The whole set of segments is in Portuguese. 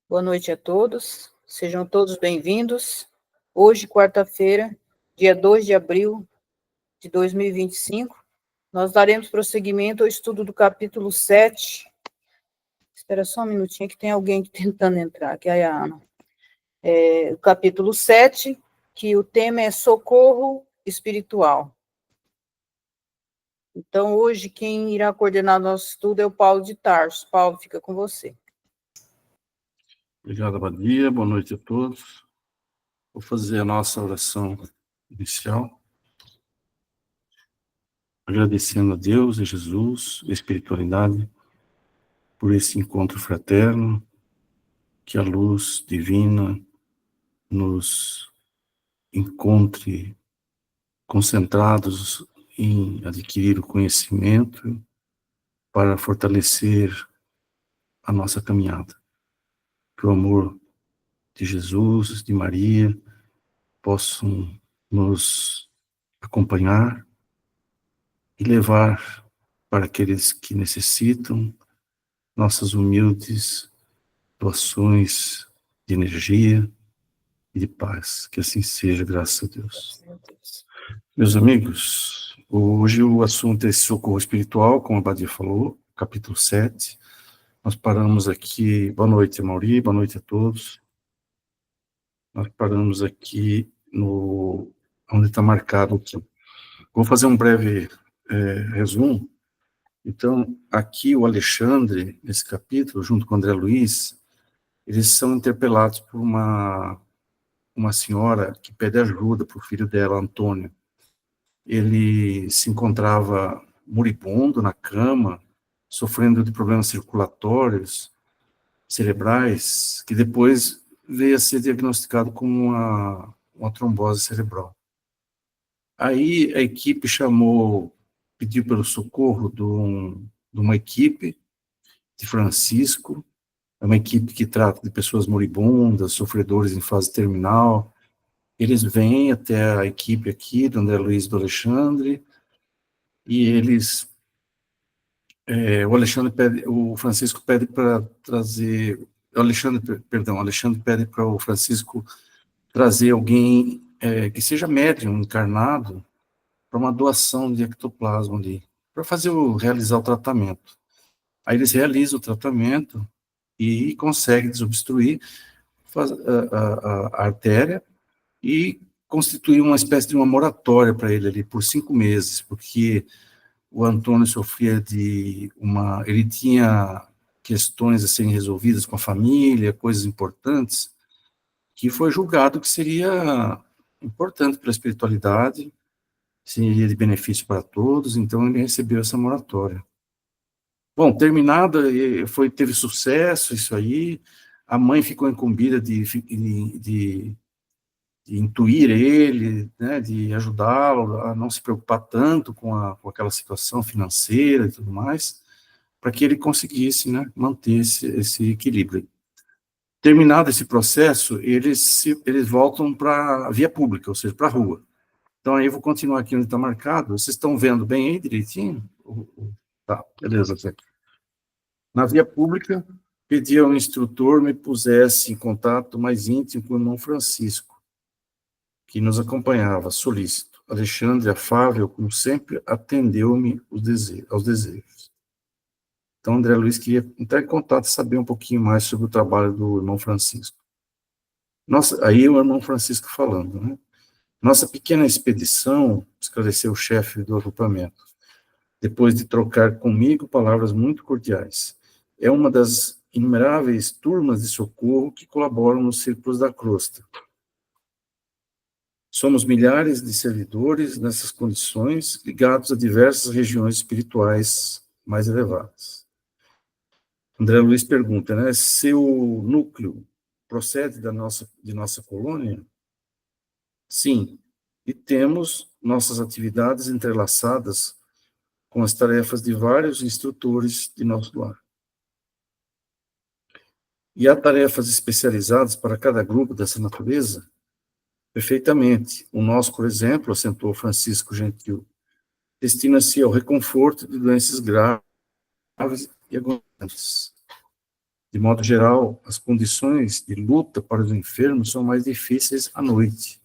Boa noite a todos, sejam todos bem-vindos. Hoje, quarta-feira, dia 2 de abril de 2025, nós daremos prosseguimento ao estudo do capítulo 7. Espera só um minutinho que tem alguém tentando entrar, que é a Ana. O capítulo 7, que o tema é socorro espiritual. Então, hoje, quem irá coordenar nosso estudo é o Paulo de Tarso. Paulo, fica com você. Obrigado, Abadia. Boa noite a todos. Vou fazer a nossa oração inicial, agradecendo a Deus, a Jesus, a espiritualidade, por esse encontro fraterno, que a luz divina nos encontre concentrados em adquirir o conhecimento para fortalecer a nossa caminhada. Que o amor de Jesus, de Maria, possam nos acompanhar e levar para aqueles que necessitam nossas humildes doações de energia e de paz. Que assim seja, graças a Deus. Meus amigos, hoje o assunto é socorro espiritual, como a Badia falou, capítulo 7. Nós paramos aqui, boa noite, Mauri, boa noite a todos. Nós paramos aqui onde está marcado aqui. Vou fazer um breve resumo. Então, aqui o Alexandre, nesse capítulo, junto com o André Luiz, eles são interpelados por uma senhora que pede ajuda para o filho dela, Antônio. Ele se encontrava moribundo na cama, sofrendo de problemas circulatórios, cerebrais, que depois veio a ser diagnosticado com uma trombose cerebral. Aí a equipe pediu pelo socorro de uma equipe de Francisco, é uma equipe que trata de pessoas moribundas, sofredores em fase terminal. Eles vêm até a equipe aqui, do André Luiz e do Alexandre, e o Francisco pede para trazer, o Alexandre pede para o Francisco trazer alguém que seja médium, encarnado, para uma doação de ectoplasma ali, para realizar o tratamento. Aí eles realizam o tratamento e conseguem desobstruir a artéria e constituir uma espécie de uma moratória para ele ali por 5 meses, porque o Antônio sofria ele tinha questões a serem resolvidas com a família, coisas importantes, que foi julgado que seria importante para a espiritualidade, seria de benefício para todos, então ele recebeu essa moratória. Bom, terminada, teve sucesso isso aí, a mãe ficou incumbida de intuir ele, né, de ajudá-lo a não se preocupar tanto com aquela situação financeira e tudo mais, para que ele conseguisse, né, manter esse equilíbrio. Terminado esse processo, eles voltam para a via pública, ou seja, para a rua. Então, aí eu vou continuar aqui onde está marcado. Vocês estão vendo bem aí, direitinho? Tá, beleza. Na via pública, pedi ao instrutor me pusesse em contato mais íntimo com o irmão Francisco, que nos acompanhava, solícito. Alexandre, afável, como sempre, atendeu-me aos desejos. Então, André Luiz queria entrar em contato e saber um pouquinho mais sobre o trabalho do irmão Francisco. Aí o irmão Francisco falando, né? Nossa pequena expedição, esclareceu o chefe do agrupamento, depois de trocar comigo palavras muito cordiais, é uma das inumeráveis turmas de socorro que colaboram nos círculos da crosta. Somos milhares de servidores nessas condições, ligados a diversas regiões espirituais mais elevadas. André Luiz pergunta, né, seu núcleo procede de nossa colônia? Sim, e temos nossas atividades entrelaçadas com as tarefas de vários instrutores de nosso lar. E há tarefas especializadas para cada grupo dessa natureza? Perfeitamente. O nosso, por exemplo, acentuou Francisco Gentil, destina-se ao reconforto de doenças graves e agoniantes, de De modo geral, as condições de luta para os enfermos são mais difíceis à noite.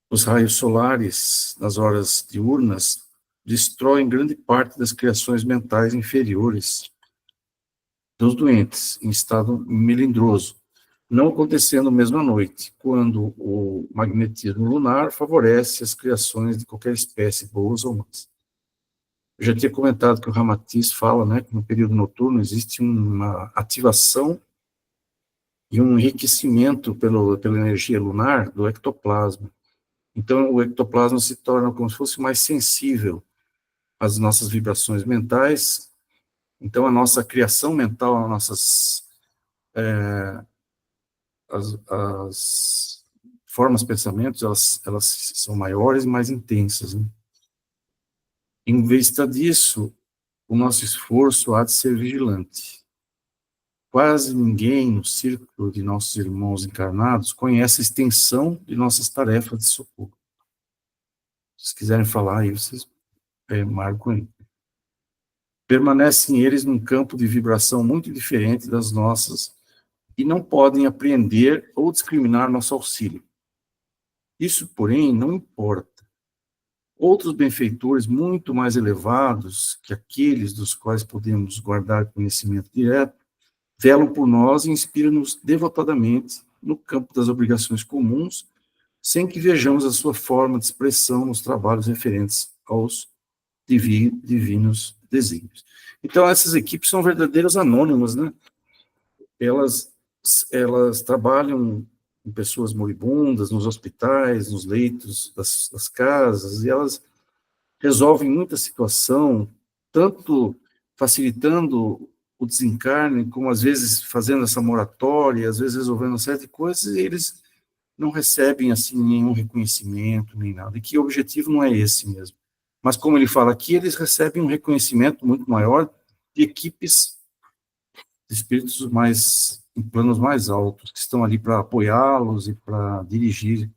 Os raios solares, nas horas diurnas, destroem grande parte das criações mentais inferiores dos doentes, em estado melindroso, não acontecendo mesmo à noite, quando o magnetismo lunar favorece as criações de qualquer espécie, boas ou más. Eu já tinha comentado que o Ramatiz fala, né, que no período noturno existe uma ativação e um enriquecimento pela energia lunar do ectoplasma. Então, o ectoplasma se torna como se fosse mais sensível às nossas vibrações mentais. Então, a nossa criação mental, as nossas as formas, pensamentos, elas são maiores e mais intensas, né? Em vista disso, o nosso esforço há de ser vigilante. Quase ninguém no círculo de nossos irmãos encarnados conhece a extensão de nossas tarefas de socorro. Se vocês quiserem falar aí, vocês marcam aí. Permanecem eles num campo de vibração muito diferente das nossas e não podem apreender ou discriminar nosso auxílio. Isso, porém, não importa. Outros benfeitores muito mais elevados que aqueles dos quais podemos guardar conhecimento direto, velam por nós e inspiram-nos devotadamente no campo das obrigações comuns, sem que vejamos a sua forma de expressão nos trabalhos referentes aos divinos desígnios. Então, essas equipes são verdadeiras anônimas, né? Elas trabalham com pessoas moribundas, nos hospitais, nos leitos das casas, e elas resolvem muita situação, tanto facilitando o desencarne, como às vezes fazendo essa moratória, às vezes resolvendo uma série de coisas, e eles não recebem, assim, nenhum reconhecimento, nem nada, e que o objetivo não é esse mesmo. Mas, como ele fala aqui, eles recebem um reconhecimento muito maior de equipes de espíritos mais, em planos mais altos, que estão ali para apoiá-los e para dirigir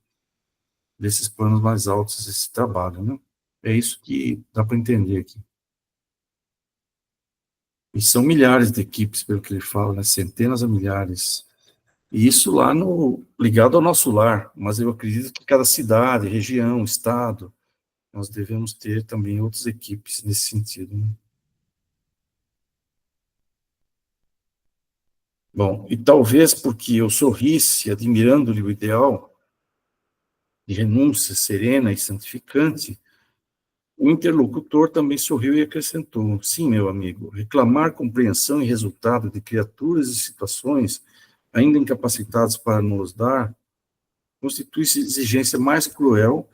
desses planos mais altos esse trabalho, né? É isso que dá para entender aqui. E são milhares de equipes, pelo que ele fala, né? Centenas a milhares. E isso lá ligado ao nosso lar, mas eu acredito que cada cidade, região, estado, nós devemos ter também outras equipes nesse sentido, né? Bom, e talvez porque eu sorrisse, admirando-lhe o ideal de renúncia serena e santificante, o interlocutor também sorriu e acrescentou: sim, meu amigo, reclamar compreensão e resultado de criaturas e situações ainda incapacitadas para nos dar constitui-se exigência mais cruel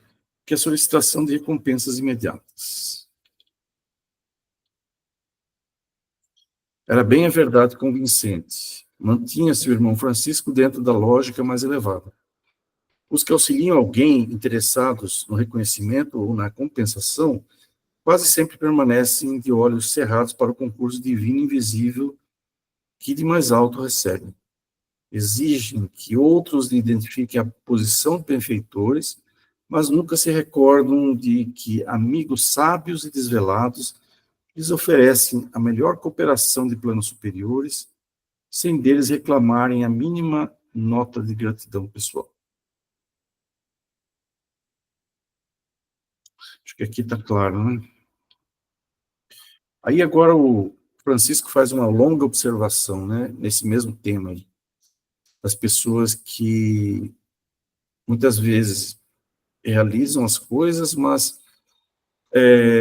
que a solicitação de recompensas imediatas. Era bem a verdade convincente. Mantinha-se o irmão Francisco dentro da lógica mais elevada. Os que auxiliam alguém interessados no reconhecimento ou na compensação quase sempre permanecem de olhos cerrados para o concurso divino invisível que de mais alto recebem. Exigem que outros identifiquem a posição de benfeitores, mas nunca se recordam de que amigos sábios e desvelados lhes oferecem a melhor cooperação de planos superiores, sem deles reclamarem a mínima nota de gratidão pessoal. Acho que aqui está claro, né? Aí agora o Francisco faz uma longa observação, né, nesse mesmo tema aí, das pessoas que muitas vezes realizam as coisas, mas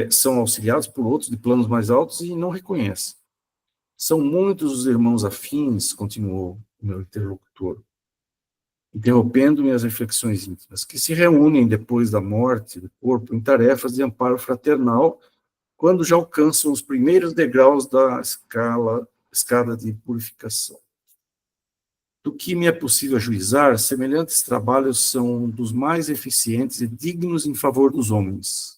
são auxiliados por outros de planos mais altos e não reconhecem. São muitos os irmãos afins, continuou o meu interlocutor, interrompendo minhas reflexões íntimas, que se reúnem depois da morte do corpo em tarefas de amparo fraternal, quando já alcançam os primeiros degraus da escada de purificação. Do que me é possível ajuizar, semelhantes trabalhos são dos mais eficientes e dignos em favor dos homens.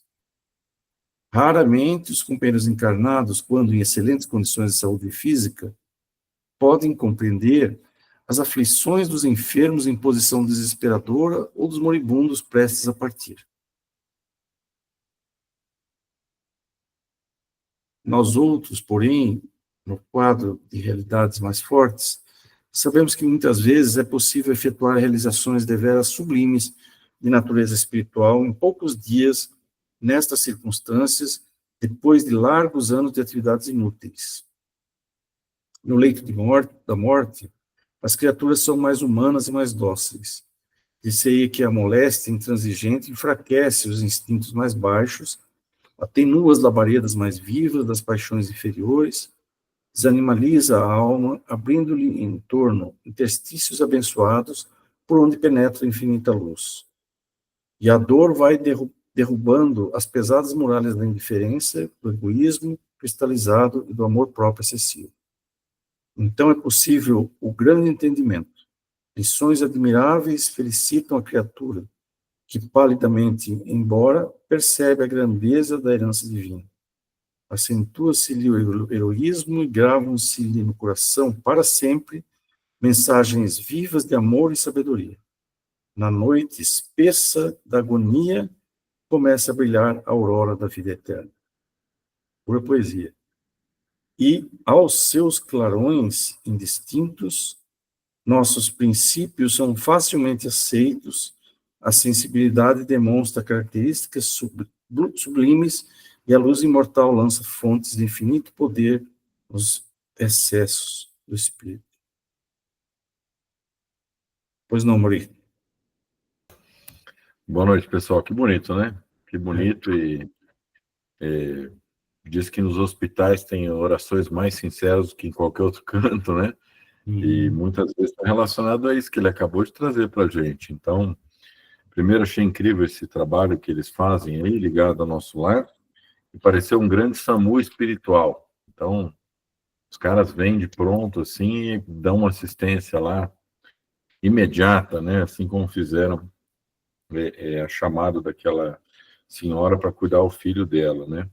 Raramente os companheiros encarnados, quando em excelentes condições de saúde física, podem compreender as aflições dos enfermos em posição desesperadora ou dos moribundos prestes a partir. Nós outros, porém, no quadro de realidades mais fortes, sabemos que muitas vezes é possível efetuar realizações deveras sublimes de natureza espiritual em poucos dias, nestas circunstâncias, depois de largos anos de atividades inúteis. No leito da morte, as criaturas são mais humanas e mais dóceis. Disse-aí que a moléstia intransigente enfraquece os instintos mais baixos, atenua as labaredas mais vivas das paixões inferiores, desanimaliza a alma, abrindo-lhe em torno interstícios abençoados por onde penetra a infinita luz. E a dor vai derrubando as pesadas muralhas da indiferença, do egoísmo cristalizado e do amor próprio excessivo. Então é possível o grande entendimento. Lições admiráveis felicitam a criatura, que palidamente, embora, percebe a grandeza da herança divina. Acentua-se-lhe o heroísmo e gravam-se-lhe no coração, para sempre, mensagens vivas de amor e sabedoria. Na noite espessa da agonia, começa a brilhar a aurora da vida eterna. Pura poesia. E, aos seus clarões indistintos, nossos princípios são facilmente aceitos, a sensibilidade demonstra características sublimes e a luz imortal lança fontes de infinito poder nos excessos do espírito. Pois não, Maurício? Boa noite, pessoal. Que bonito, né? Que bonito. E diz que nos hospitais tem orações mais sinceras do que em qualquer outro canto, né? E muitas vezes está relacionado a isso que ele acabou de trazer para a gente. Então, primeiro, achei incrível esse trabalho que eles fazem aí, ligado ao nosso lar, e pareceu um grande SAMU espiritual. Então, os caras vêm de pronto, assim, e dão uma assistência lá imediata, né? Assim como fizeram a chamada daquela senhora para cuidar do filho dela, né?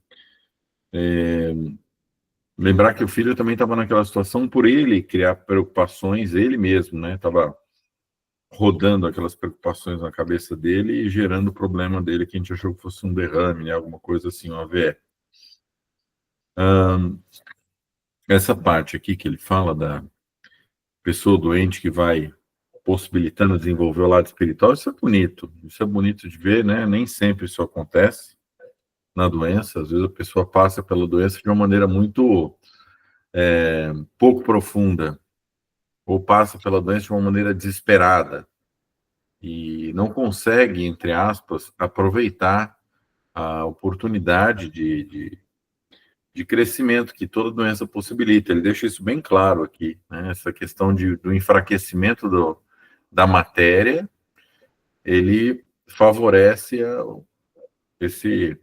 Lembrar que o filho também estava naquela situação por ele criar preocupações, ele mesmo, né? Estava rodando aquelas preocupações na cabeça dele e gerando o problema dele, que a gente achou que fosse um derrame, né? Alguma coisa assim, uma AVE. Essa parte aqui que ele fala da pessoa doente que vai possibilitando desenvolver o lado espiritual, isso é bonito de ver, né? Nem sempre isso acontece na doença, às vezes a pessoa passa pela doença de uma maneira muito pouco profunda, ou passa pela doença de uma maneira desesperada, e não consegue, entre aspas, aproveitar a oportunidade de crescimento que toda doença possibilita. Ele deixa isso bem claro aqui, né? Essa questão do enfraquecimento da matéria, ele favorece esse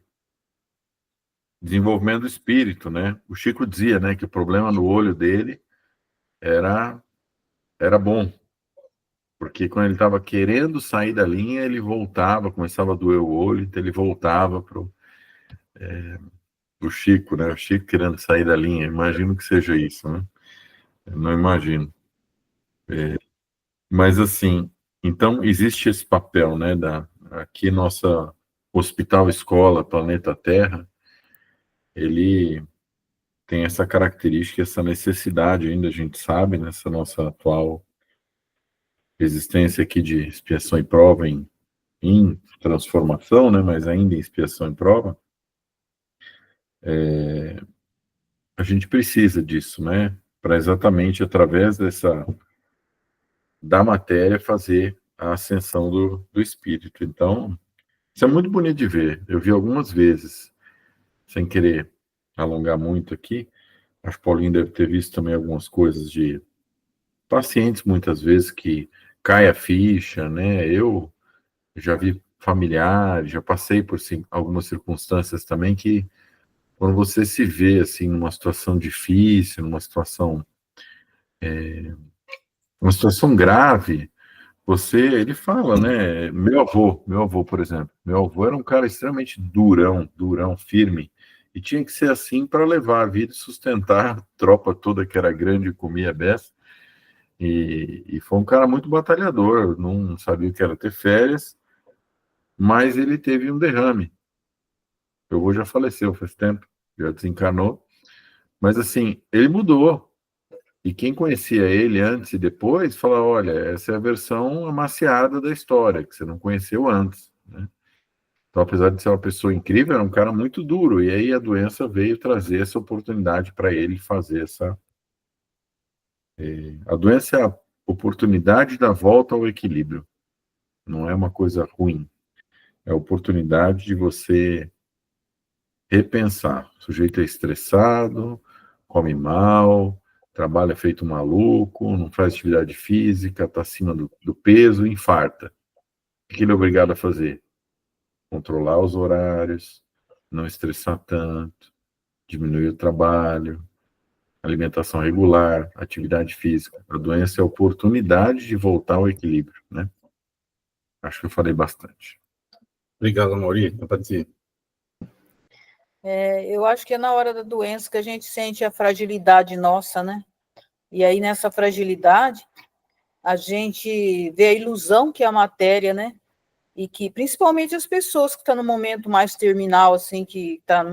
desenvolvimento do espírito, né? O Chico dizia, né, que o problema no olho dele era bom, porque quando ele estava querendo sair da linha, ele voltava, começava a doer o olho, então ele voltava pro Chico, né? O Chico querendo sair da linha, imagino que seja isso, né? Eu não imagino. Mas assim, então existe esse papel, né, aqui nossa Hospital Escola Planeta Terra, ele tem essa característica, essa necessidade ainda, a gente sabe, nessa nossa atual existência aqui de expiação e prova em transformação, né, mas ainda em expiação e prova, a gente precisa disso, né, para exatamente através da matéria fazer a ascensão do espírito. Então, isso é muito bonito de ver. Eu vi algumas vezes, sem querer alongar muito aqui, acho que o Paulinho deve ter visto também algumas coisas de pacientes, muitas vezes, que cai a ficha, né? Eu já vi familiares, já passei por algumas circunstâncias também que, quando você se vê, assim, numa situação difícil, numa situação grave, ele fala, né? Meu avô, por exemplo, meu avô era um cara extremamente durão, firme, e tinha que ser assim para levar a vida e sustentar a tropa toda que era grande e comia beça. E foi um cara muito batalhador, não sabia o que era ter férias, mas ele teve um derrame. Meu avô já faleceu faz tempo, já desencarnou, Mas, assim, ele mudou. E quem conhecia ele antes e depois, fala, olha, essa é a versão amaciada da história, que você não conheceu antes, né? Então, apesar de ser uma pessoa incrível, era um cara muito duro. E aí a doença veio trazer essa oportunidade para ele fazer essa... A doença é a oportunidade da volta ao equilíbrio. Não é uma coisa ruim. É a oportunidade de você repensar. O sujeito é estressado, come mal, trabalha feito maluco, não faz atividade física, está acima do peso, infarta. O que ele é obrigado a fazer? Controlar os horários, não estressar tanto, diminuir o trabalho, alimentação regular, atividade física. A doença é a oportunidade de voltar ao equilíbrio, né? Acho que eu falei bastante. Obrigado, Mauri. Eu acho que é na hora da doença que a gente sente a fragilidade nossa, né? E aí, nessa fragilidade, a gente vê a ilusão que é a matéria, né? E que, principalmente as pessoas que estão no momento mais terminal, assim, que está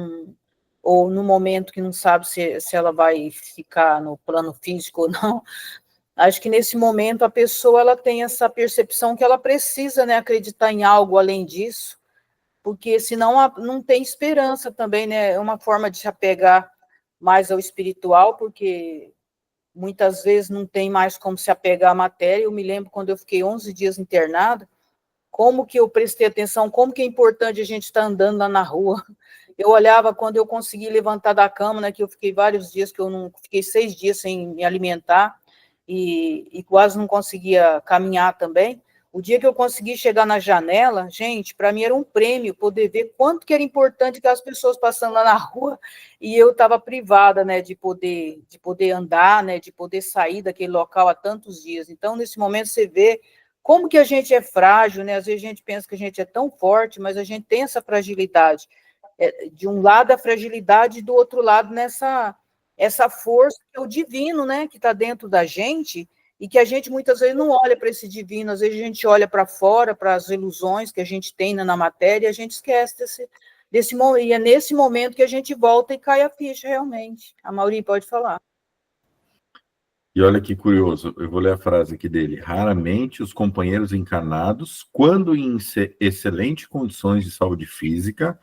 ou no momento que não sabe se ela vai ficar no plano físico ou não, acho que nesse momento a pessoa ela tem essa percepção que ela precisa, né, acreditar em algo além disso, porque senão não tem esperança também, né? É uma forma de se apegar mais ao espiritual, porque muitas vezes não tem mais como se apegar à matéria. Eu me lembro quando eu fiquei 11 dias internada, como que eu prestei atenção, como que é importante a gente estar andando lá na rua. Eu olhava quando eu consegui levantar da cama, né, que eu fiquei vários dias, que eu não fiquei 6 dias sem me alimentar e quase não conseguia caminhar também. O dia que eu consegui chegar na janela, gente, para mim era um prêmio poder ver quanto que era importante aquelas pessoas passando lá na rua e eu estava privada, né, de poder andar, né, de poder sair daquele local há tantos dias. Então, nesse momento, você vê como que a gente é frágil, né? Às vezes a gente pensa que a gente é tão forte, mas a gente tem essa fragilidade. De um lado a fragilidade, do outro lado essa força que é o divino, né? Que está dentro da gente e que a gente muitas vezes não olha para esse divino, às vezes a gente olha para fora, para as ilusões que a gente tem na matéria e a gente esquece desse momento. E é nesse momento que a gente volta e cai a ficha realmente. A Mauri pode falar. E olha que curioso, eu vou ler a frase aqui dele. Raramente os companheiros encarnados, quando em excelentes condições de saúde física,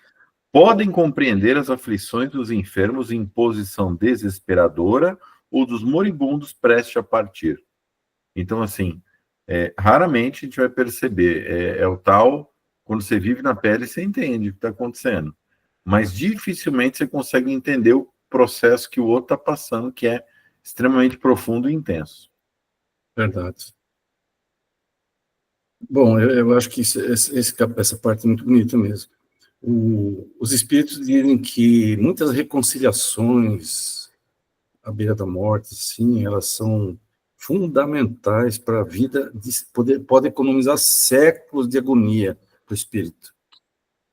podem compreender as aflições dos enfermos em posição desesperadora ou dos moribundos prestes a partir. Então, assim, raramente a gente vai perceber. É o tal, quando você vive na pele, você entende o que está acontecendo. Mas dificilmente você consegue entender o processo que o outro está passando, que é extremamente profundo e intenso. Verdade. Bom, eu acho que essa parte é muito bonita mesmo. Os espíritos dizem que muitas reconciliações à beira da morte, sim, elas são fundamentais para a vida, pode economizar séculos de agonia para o espírito.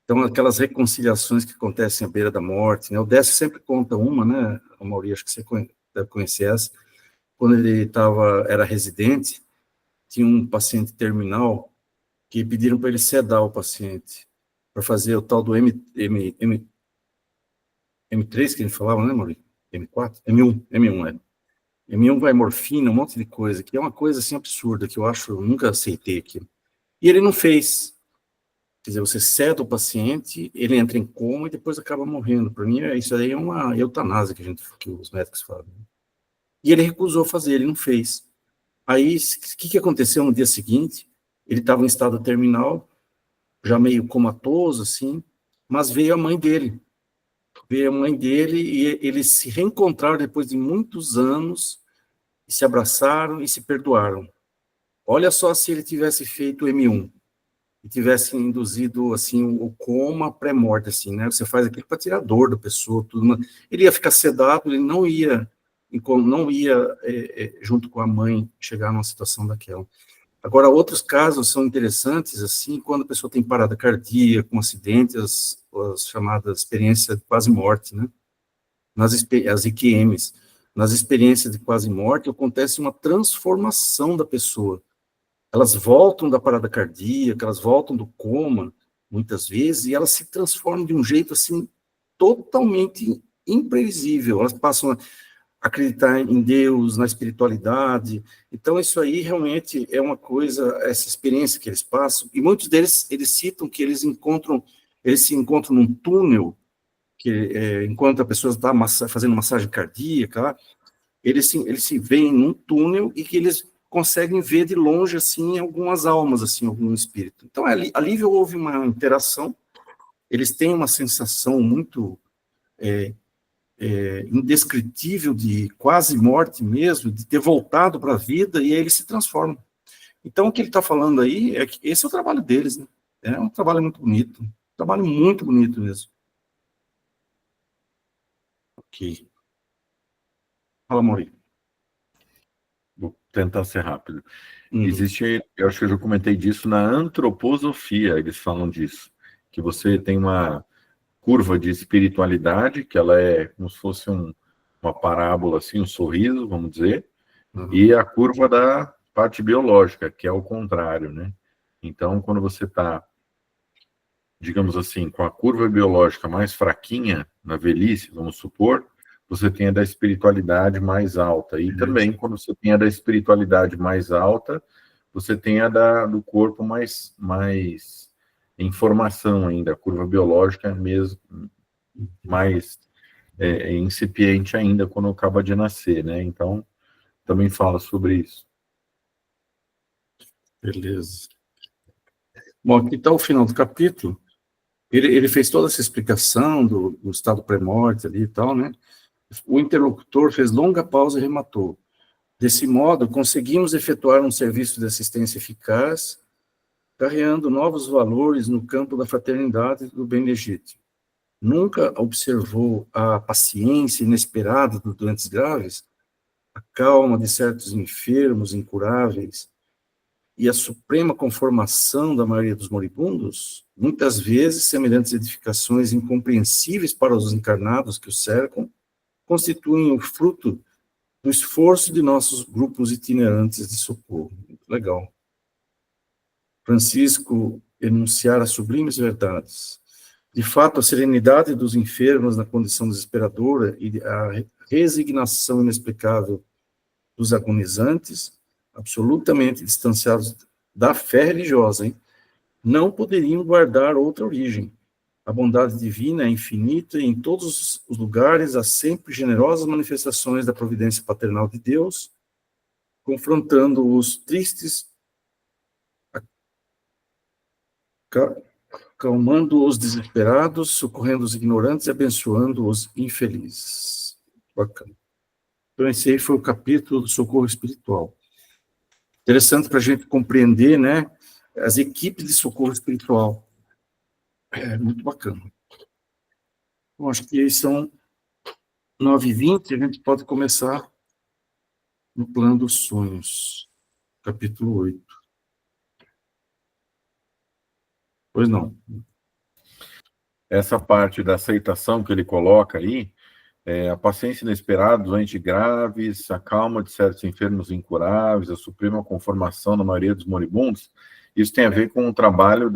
Então, aquelas reconciliações que acontecem à beira da morte, né? O Décio sempre conta uma, né, a Mauri, acho que você deve conhecer essa, quando ele era residente, tinha um paciente terminal que pediram para ele sedar o paciente, para fazer o tal do M3, que ele falava, né, Mauri? M4? M1, M1 vai morfina, um monte de coisa, que é uma coisa assim absurda, que eu nunca aceitei aquilo. E ele não fez. Quer dizer, você ceda o paciente, ele entra em coma e depois acaba morrendo. Para mim, isso aí é uma eutanásia que os médicos falam. E ele recusou fazer, ele não fez. Aí, o que aconteceu no dia seguinte? Ele estava em estado terminal, já meio comatoso, assim, mas veio a mãe dele. Veio a mãe dele e eles se reencontraram depois de muitos anos, e se abraçaram e se perdoaram. Olha só se ele tivesse feito o M1 e tivesse induzido, assim, o coma pré-morte, assim, né? Você faz aquilo para tirar a dor da pessoa, tudo. Mas ele ia ficar sedado, ele não ia junto com a mãe, chegar numa situação daquela. Agora, outros casos são interessantes, assim, quando a pessoa tem parada cardíaca, com acidente, as chamadas experiências de quase morte, né? As IQMs. Nas experiências de quase morte, acontece uma transformação da pessoa. Elas voltam da parada cardíaca, elas voltam do coma, muitas vezes, e elas se transformam de um jeito, assim, totalmente imprevisível, elas passam a acreditar em Deus, na espiritualidade. Então, isso aí realmente é uma coisa, essa experiência que eles passam, e muitos deles, eles citam que eles se encontram num túnel, que enquanto a pessoa está fazendo massagem cardíaca, lá, eles se veem num túnel e que eles conseguem ver de longe, assim, algumas almas, assim, algum espírito. Então, ali houve uma interação, eles têm uma sensação muito indescritível de quase morte mesmo, de ter voltado para a vida, e aí eles se transformam. Então, o que ele está falando aí é que esse é o trabalho deles, né? É um trabalho muito bonito, um trabalho muito bonito mesmo. Ok. Fala, Maurício. Vou tentar ser rápido. Existe, eu acho que eu já comentei disso na antroposofia, eles falam disso, que você tem uma curva de espiritualidade, que ela é como se fosse uma parábola, assim, um sorriso, vamos dizer, e a curva da parte biológica, que é o contrário, né? Então, quando você está, digamos assim, com a curva biológica mais fraquinha, na velhice, vamos supor, você tem a da espiritualidade mais alta. E também, quando você tem a da espiritualidade mais alta, você tem a do corpo mais em formação ainda, a curva biológica mesmo mais incipiente ainda quando acaba de nascer, né? Então, também fala sobre isso. Beleza. Bom, aqui está o final do capítulo. Ele fez toda essa explicação do estado pré-morte ali e tal, né? O interlocutor fez longa pausa e rematou. Desse modo, conseguimos efetuar um serviço de assistência eficaz, carreando novos valores no campo da fraternidade e do bem legítimo. Nunca observou a paciência inesperada dos doentes graves, a calma de certos enfermos incuráveis e a suprema conformação da maioria dos moribundos? Muitas vezes, semelhantes edificações incompreensíveis para os encarnados que os cercam, constituem o fruto do esforço de nossos grupos itinerantes de socorro. Muito legal. Francisco enunciara sublimes verdades. De fato, a serenidade dos enfermos na condição desesperadora e a resignação inexplicável dos agonizantes, absolutamente distanciados da fé religiosa, não poderiam guardar outra origem. A bondade divina é infinita e em todos os lugares há sempre generosas manifestações da providência paternal de Deus, confrontando os tristes, acalmando os desesperados, socorrendo os ignorantes e abençoando os infelizes. Bacana. Então, esse aí foi o capítulo do socorro espiritual. Interessante para a gente compreender, né, as equipes de socorro espiritual. É muito bacana. Bom, acho que são 9h20, a gente pode começar no plano dos sonhos, capítulo 8. Pois não. Essa parte da aceitação que ele coloca aí, a paciência inesperada, doentes graves, a calma de certos enfermos incuráveis, a suprema conformação da maioria dos moribundos, isso tem a ver com o trabalho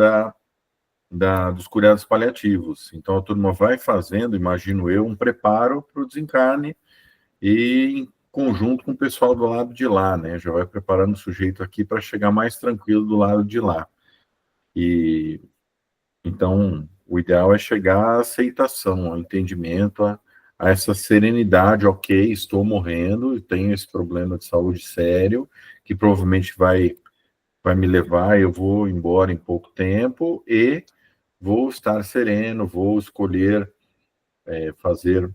dos cuidados paliativos. Então, a turma vai fazendo, imagino eu, um preparo para o desencarne e em conjunto com o pessoal do lado de lá, né? Já vai preparando o sujeito aqui para chegar mais tranquilo do lado de lá. E então, o ideal é chegar à aceitação, ao entendimento, a essa serenidade, ok, estou morrendo, tenho esse problema de saúde sério, que provavelmente vai me levar, eu vou embora em pouco tempo, e vou estar sereno, vou escolher fazer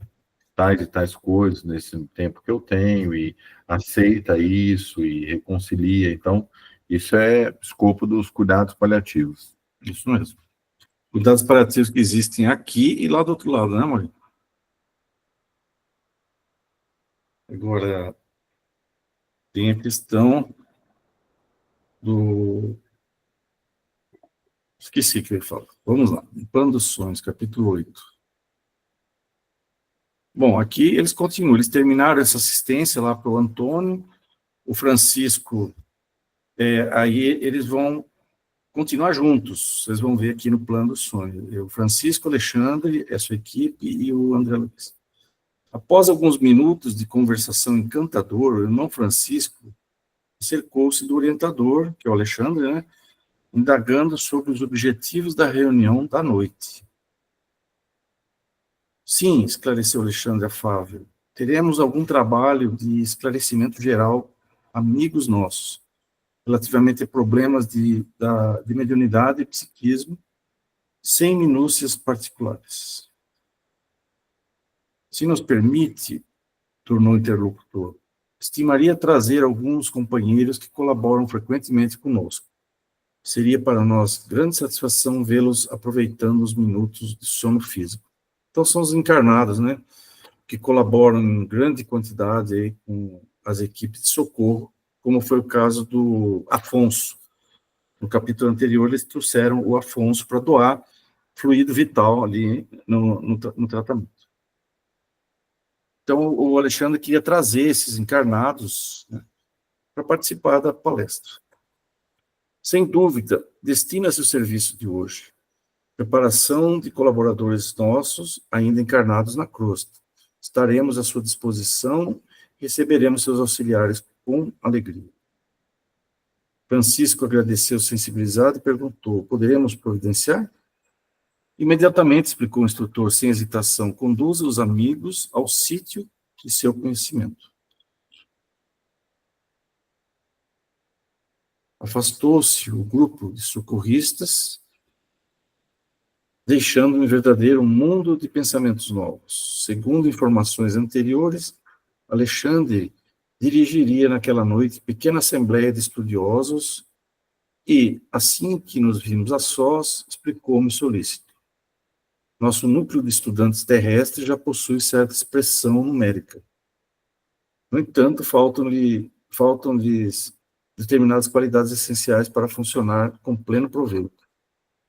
tais e tais coisas nesse tempo que eu tenho, e aceita isso, e reconcilia. Então, isso é escopo dos cuidados paliativos. Isso mesmo. Cuidados paliativos que existem aqui e lá do outro lado, né, Maurício? Agora, tem a questão do... Esqueci o que eu ia falar. Vamos lá. Plano dos sonhos, capítulo 8. Bom, aqui eles continuam, eles terminaram essa assistência lá para o Antônio, o Francisco, aí eles vão continuar juntos, vocês vão ver aqui no plano do sonho. O Francisco, Alexandre, a sua equipe, e o André Luiz. Após alguns minutos de conversação encantadora, o irmão Francisco cercou-se do orientador, que é o Alexandre, né, indagando sobre os objetivos da reunião da noite. Sim, esclareceu Alexandre afável, teremos algum trabalho de esclarecimento geral, amigos nossos, relativamente a problemas de mediunidade e psiquismo, sem minúcias particulares. Se nos permite, tornou o interlocutor, estimaria trazer alguns companheiros que colaboram frequentemente conosco. Seria para nós grande satisfação vê-los aproveitando os minutos de sono físico. Então, são os encarnados, né, que colaboram em grande quantidade aí com as equipes de socorro, como foi o caso do Afonso. No capítulo anterior, eles trouxeram o Afonso para doar fluido vital ali no tratamento. Então, o Alexandre queria trazer esses encarnados, né, para participar da palestra. Sem dúvida, destina-se o serviço de hoje. Preparação de colaboradores nossos, ainda encarnados na crosta. Estaremos à sua disposição e receberemos seus auxiliares com alegria. Francisco agradeceu sensibilizado e perguntou, poderemos providenciar? Imediatamente, explicou o instrutor, sem hesitação, conduza os amigos ao sítio de seu conhecimento. Afastou-se o grupo de socorristas, deixando um verdadeiro mundo de pensamentos novos. Segundo informações anteriores, Alexandre dirigiria naquela noite pequena assembleia de estudiosos e, assim que nos vimos a sós, explicou-me solícito. Nosso núcleo de estudantes terrestres já possui certa expressão numérica. No entanto, faltam-lhes determinadas qualidades essenciais para funcionar com pleno proveito.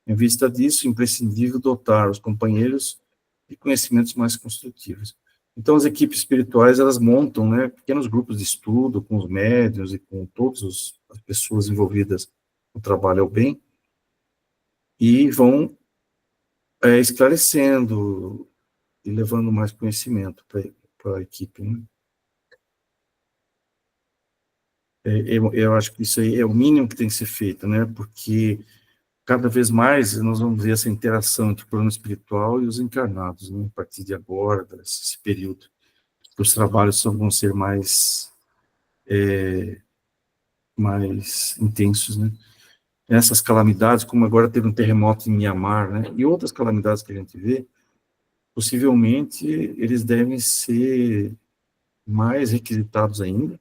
Em vista disso, é imprescindível dotar os companheiros de conhecimentos mais construtivos. Então, as equipes espirituais, elas montam, né, pequenos grupos de estudo com os médiuns e com todas as pessoas envolvidas no trabalho ao bem, e vão esclarecendo e levando mais conhecimento para a equipe, né? Eu acho que isso aí é o mínimo que tem que ser feito, né? Porque cada vez mais nós vamos ver essa interação entre o plano espiritual e os encarnados, né? A partir de agora, desse período, os trabalhos vão ser mais intensos, né? Essas calamidades, como agora teve um terremoto em Mianmar, né? E outras calamidades que a gente vê, possivelmente eles devem ser mais requisitados ainda,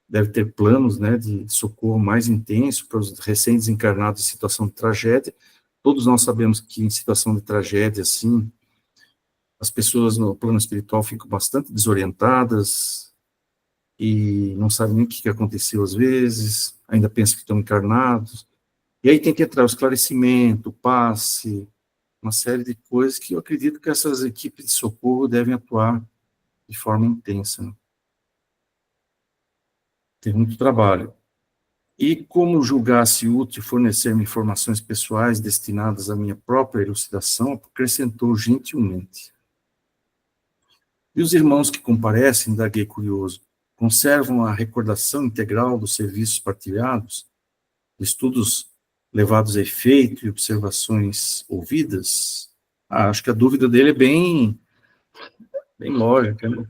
deve ter planos, né, de socorro mais intenso para os recém-desencarnados em situação de tragédia. Todos nós sabemos que em situação de tragédia, assim, as pessoas no plano espiritual ficam bastante desorientadas e não sabem nem o que aconteceu às vezes, ainda pensam que estão encarnados. E aí tem que entrar o esclarecimento, o passe, uma série de coisas que eu acredito que essas equipes de socorro devem atuar de forma intensa, né? Tem muito trabalho. E como julgasse útil fornecer-me informações pessoais destinadas à minha própria elucidação, acrescentou gentilmente. E os irmãos que comparecem, indaguei curioso, conservam a recordação integral dos serviços partilhados, estudos levados a efeito e observações ouvidas? Acho que a dúvida dele é bem lógica, né?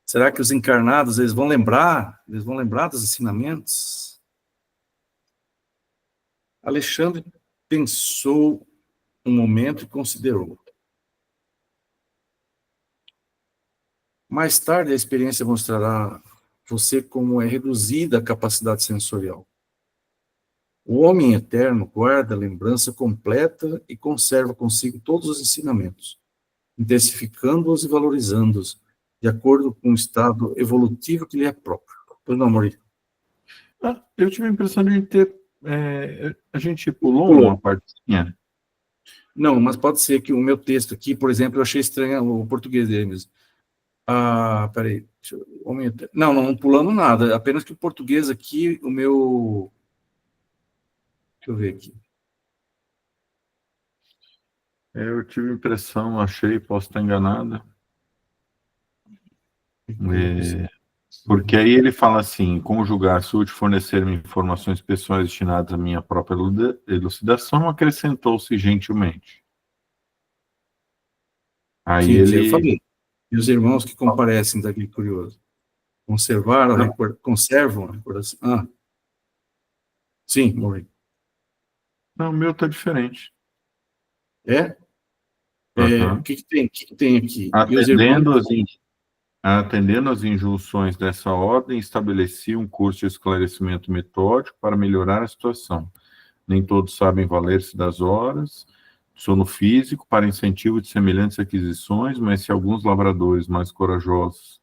Será que os encarnados, eles vão lembrar dos ensinamentos? Alexandre pensou um momento e considerou. Mais tarde, a experiência mostrará você como é reduzida a capacidade sensorial. O homem eterno guarda a lembrança completa e conserva consigo todos os ensinamentos, intensificando-os e valorizando-os, de acordo com o estado evolutivo que lhe é próprio. Pois não, Maurício? Eu tive a impressão de ter... a gente pulou uma partezinha. Não, mas pode ser que o meu texto aqui, por exemplo, eu achei estranho o português dele mesmo. Peraí. Não pulamos nada, apenas que o português aqui, o meu... Deixa eu ver aqui. Eu tive a impressão, achei, posso estar enganado. Porque aí ele fala assim, conjugar se fornecer-me informações pessoais destinadas à minha própria elucidação, acrescentou-se gentilmente. Aí Sim, eu ele... falei. E os irmãos que comparecem daquele curioso? Conservaram, conservam a recordação. Ah, sim, Maurício. Não, o meu está diferente. É? O Uhum. que tem aqui? E os irmãos... Atendendo às injunções dessa ordem, estabeleci um curso de esclarecimento metódico para melhorar a situação. Nem todos sabem valer-se das horas, sono físico para incentivo de semelhantes aquisições, mas se alguns lavradores mais corajosos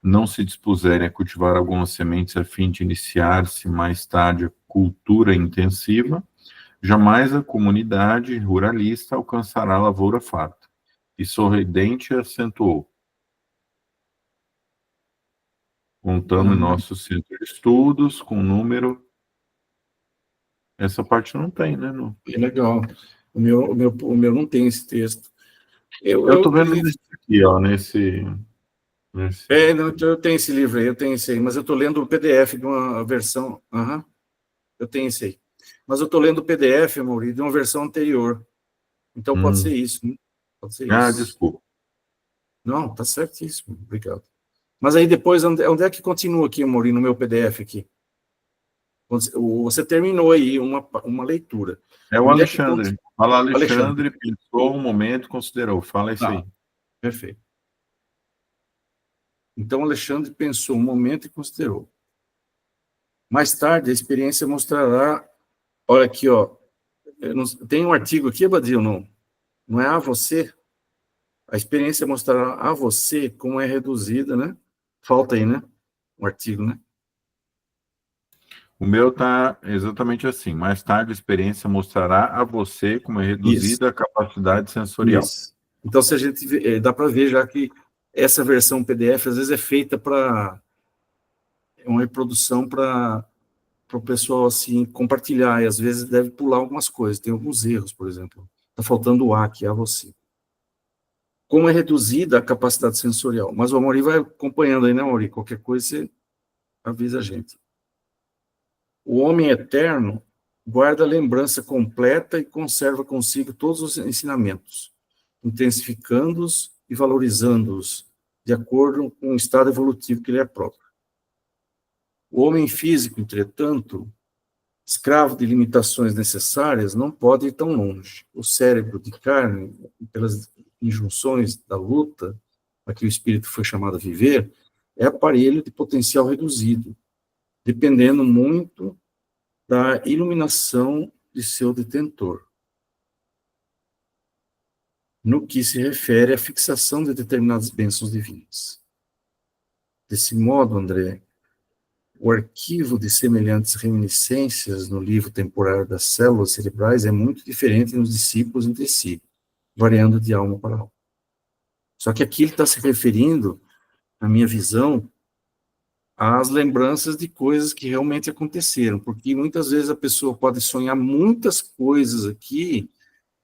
não se dispuserem a cultivar algumas sementes a fim de iniciar-se mais tarde a cultura intensiva, jamais a comunidade ruralista alcançará a lavoura farta. E sorridente acentuou. Contamos nosso centro de estudos com número. Essa parte não tem, né? Não. É legal. O meu não tem esse texto. Eu tô vendo acredito. nesse aqui, ó, nesse... Não, eu tenho esse livro aí, eu tenho esse aí, mas eu estou lendo o PDF de uma versão. Eu tenho esse aí. Mas eu estou lendo o PDF, Maurício, de uma versão anterior. Então pode ser isso, né? Pode ser isso. Desculpa. Não, tá certíssimo. Obrigado. Mas aí depois, onde é que continua aqui, Maurício, no meu PDF aqui? Você terminou aí uma leitura. É o Onde é que Alexandre. Fala, Alexandre. Alexandre, pensou um momento, considerou. Fala isso aí. Perfeito. Então, Alexandre pensou um momento e considerou. Mais tarde, a experiência mostrará... Olha aqui, ó. Tem um artigo aqui, Abadil, não? Não é a você? A experiência mostrará a você como é reduzida, né? Falta aí, né? Um artigo, né? O meu tá exatamente assim. Mais tarde, a experiência mostrará a você como é reduzida a capacidade sensorial. Isso. Então, se a gente dá para ver já que essa versão PDF às vezes é feita para uma reprodução para o pessoal assim compartilhar, e às vezes deve pular algumas coisas, tem alguns erros, por exemplo. Está faltando o A aqui, a você. Como é reduzida a capacidade sensorial? Mas o Amaury vai acompanhando aí, né, Amaury? Qualquer coisa você avisa a gente. O homem eterno guarda a lembrança completa e conserva consigo todos os ensinamentos, intensificando-os e valorizando-os, de acordo com o estado evolutivo que lhe é próprio. O homem físico, entretanto, escravo de limitações necessárias, não pode ir tão longe. O cérebro de carne, pelas injunções da luta, a que o espírito foi chamado a viver, é aparelho de potencial reduzido, dependendo muito da iluminação de seu detentor. No que se refere à fixação de determinadas bênçãos divinas. Desse modo, André, o arquivo de semelhantes reminiscências no livro temporário das células cerebrais é muito diferente nos discípulos entre si, variando de alma para alma. Só que aqui ele está se referindo, na minha visão, às lembranças de coisas que realmente aconteceram, porque muitas vezes a pessoa pode sonhar muitas coisas aqui,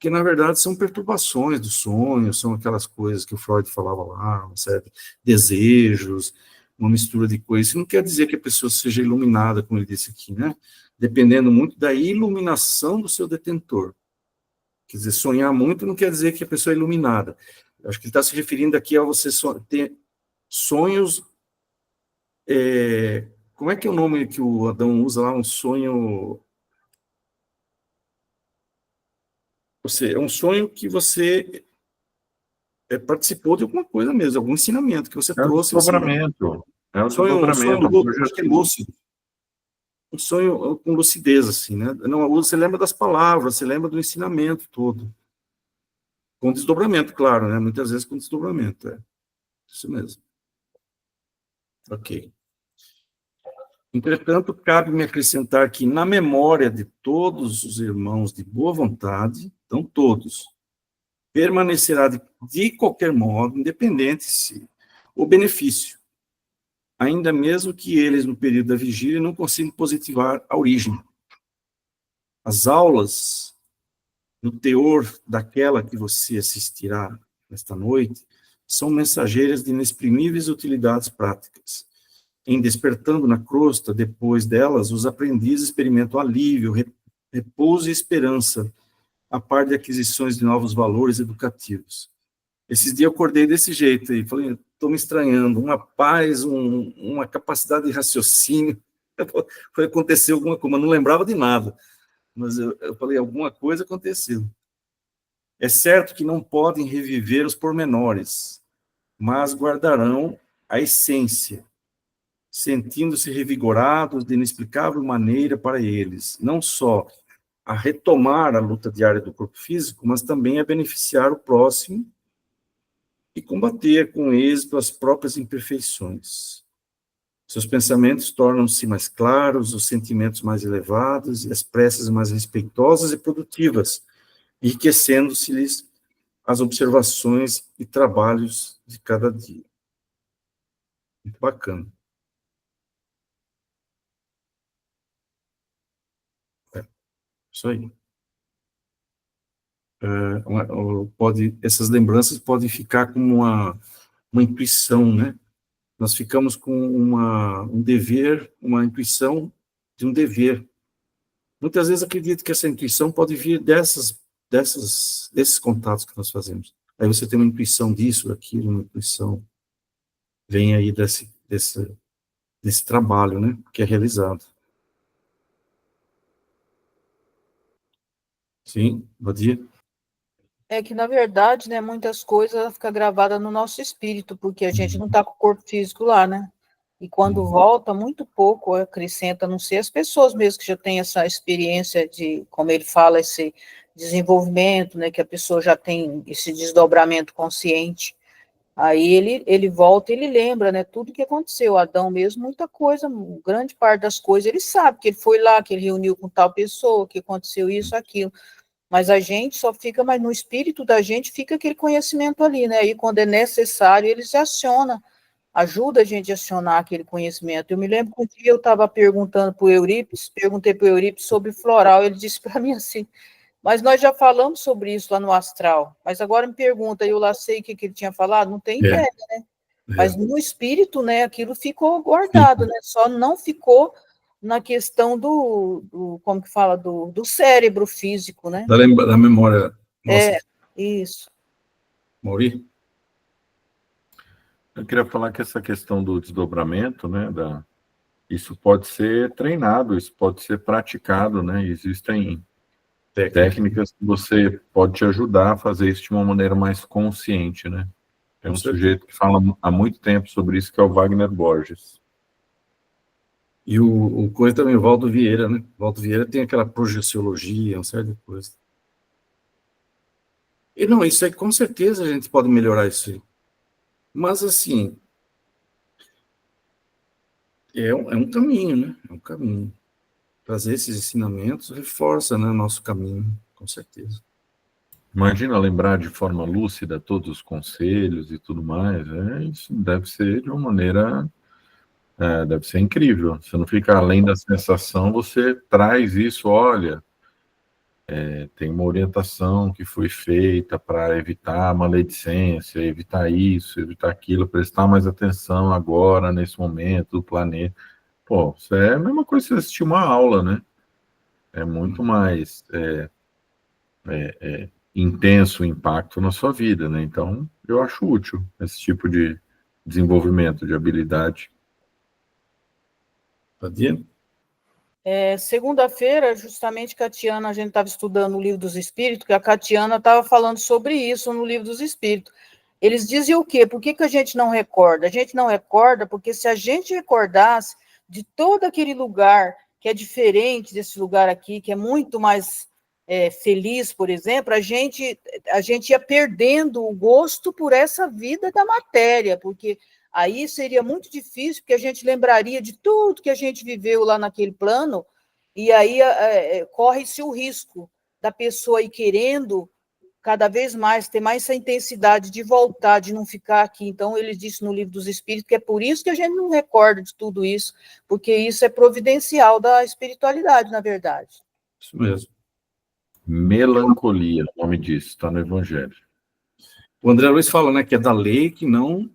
que na verdade são perturbações do sonho, são aquelas coisas que o Freud falava lá, uma série de desejos, uma mistura de coisas. Isso não quer dizer que a pessoa seja iluminada, como ele disse aqui, né? Dependendo muito da iluminação do seu detentor. Quer dizer, sonhar muito não quer dizer que a pessoa é iluminada. Eu acho que ele está se referindo aqui a você ter sonhos. Como é que é o nome que o Adão usa lá? Um sonho. É um sonho que você participou de alguma coisa mesmo, algum ensinamento que você É o trouxe. desdobramento. É o Um sonho desdobramento. acho que é lúcido. Um sonho com lucidez, assim, né? Não, você lembra das palavras, você lembra do ensinamento todo. Com desdobramento, claro, né? Muitas vezes com desdobramento, isso mesmo. Ok. Entretanto, cabe-me acrescentar que, na memória de todos os irmãos de boa vontade, então todos, permanecerá de qualquer modo, independente se o benefício, ainda mesmo que eles, no período da vigília, não consigam positivar a origem. As aulas, no teor daquela que você assistirá nesta noite, são mensageiras de inexprimíveis utilidades práticas. Em despertando na crosta, depois delas, os aprendizes experimentam alívio, repouso e esperança, a par de aquisições de novos valores educativos. Esses dias eu acordei desse jeito aí, falei, estou me estranhando, uma paz, uma capacidade de raciocínio. Foi acontecer alguma coisa, mas não lembrava de nada. Mas eu falei, alguma coisa aconteceu. É certo que não podem reviver os pormenores, mas guardarão a essência, sentindo-se revigorados de inexplicável maneira para eles, não só a retomar a luta diária do corpo físico, mas também a beneficiar o próximo e combater com êxito as próprias imperfeições. Seus pensamentos tornam-se mais claros, os sentimentos mais elevados e as preces mais respeitosas e produtivas, enriquecendo-se-lhes as observações e trabalhos de cada dia. Muito bacana. Isso aí. Essas lembranças podem ficar como uma intuição, né? Nós ficamos com um dever, uma intuição de um dever. Muitas vezes acredito que essa intuição pode vir desses contatos que nós fazemos. Aí você tem uma intuição disso, daquilo, uma intuição vem aí desse trabalho, né, que é realizado. Sim, bom dia. É que, na verdade, né, muitas coisas ficam gravadas no nosso espírito, porque a gente não está com o corpo físico lá, né? E quando volta, muito pouco acrescenta, a não ser as pessoas mesmo que já têm essa experiência de, como ele fala, esse desenvolvimento, né, que a pessoa já tem esse desdobramento consciente. Aí ele volta, ele lembra, né, tudo que aconteceu. Adão mesmo, muita coisa, grande parte das coisas, ele sabe que ele foi lá, que ele reuniu com tal pessoa, que aconteceu isso, aquilo. Mas a gente só fica, mas no espírito da gente fica aquele conhecimento ali, né? E quando é necessário, eles acionam, ajuda a gente a acionar aquele conhecimento. Eu me lembro que um dia eu estava perguntando para o Eurípides, perguntei para o Eurípides sobre floral, ele disse para mim assim, mas nós já falamos sobre isso lá no astral, mas agora me pergunta, eu lá sei o que ele tinha falado, não tem ideia, né? Mas no espírito, né, aquilo ficou guardado, né? Só não ficou na questão como que fala, do cérebro físico, né? Da memória. Nossa. Isso. Mauri? Eu queria falar que essa questão do desdobramento, né, isso pode ser treinado, isso pode ser praticado, né? Existem técnicas que você pode te ajudar a fazer isso de uma maneira mais consciente, né? Tem um sujeito que fala há muito tempo sobre isso, que é o Wagner Borges. E o coisa também, o Valdo Vieira, né? O Valdo Vieira tem aquela projeciologia, uma série de coisas. E não, isso aí com certeza a gente pode melhorar isso aí. Mas, assim, é um caminho, né? É um caminho. Trazer esses ensinamentos reforça, né, o nosso caminho, com certeza. Imagina lembrar de forma lúcida todos os conselhos e tudo mais. Isso deve ser de uma maneira... deve ser incrível. Você não fica além da sensação, você traz isso, olha... tem uma orientação que foi feita para evitar a maledicência, evitar isso, evitar aquilo, prestar mais atenção agora, nesse momento do planeta. Pô, isso é a mesma coisa que você assistir uma aula, né? É muito mais intenso o impacto na sua vida, né? Então, eu acho útil esse tipo de desenvolvimento, de habilidade. Padinha? Segunda-feira, justamente, Catiana, a gente estava estudando o Livro dos Espíritos, que a Catiana estava falando sobre isso no Livro dos Espíritos. Eles diziam o quê? Por que a gente não recorda? A gente não recorda porque se a gente recordasse de todo aquele lugar que é diferente desse lugar aqui, que é muito mais feliz, por exemplo, a gente ia perdendo o gosto por essa vida da matéria, porque aí seria muito difícil, porque a gente lembraria de tudo que a gente viveu lá naquele plano, e aí corre-se o risco da pessoa ir querendo cada vez mais, ter mais essa intensidade de voltar, de não ficar aqui. Então, ele disse no Livro dos Espíritos que é por isso que a gente não recorda de tudo isso, porque isso é providencial da espiritualidade, na verdade. Isso mesmo. Melancolia, o nome disso, está no Evangelho. O André Luiz fala, né, que é da lei que não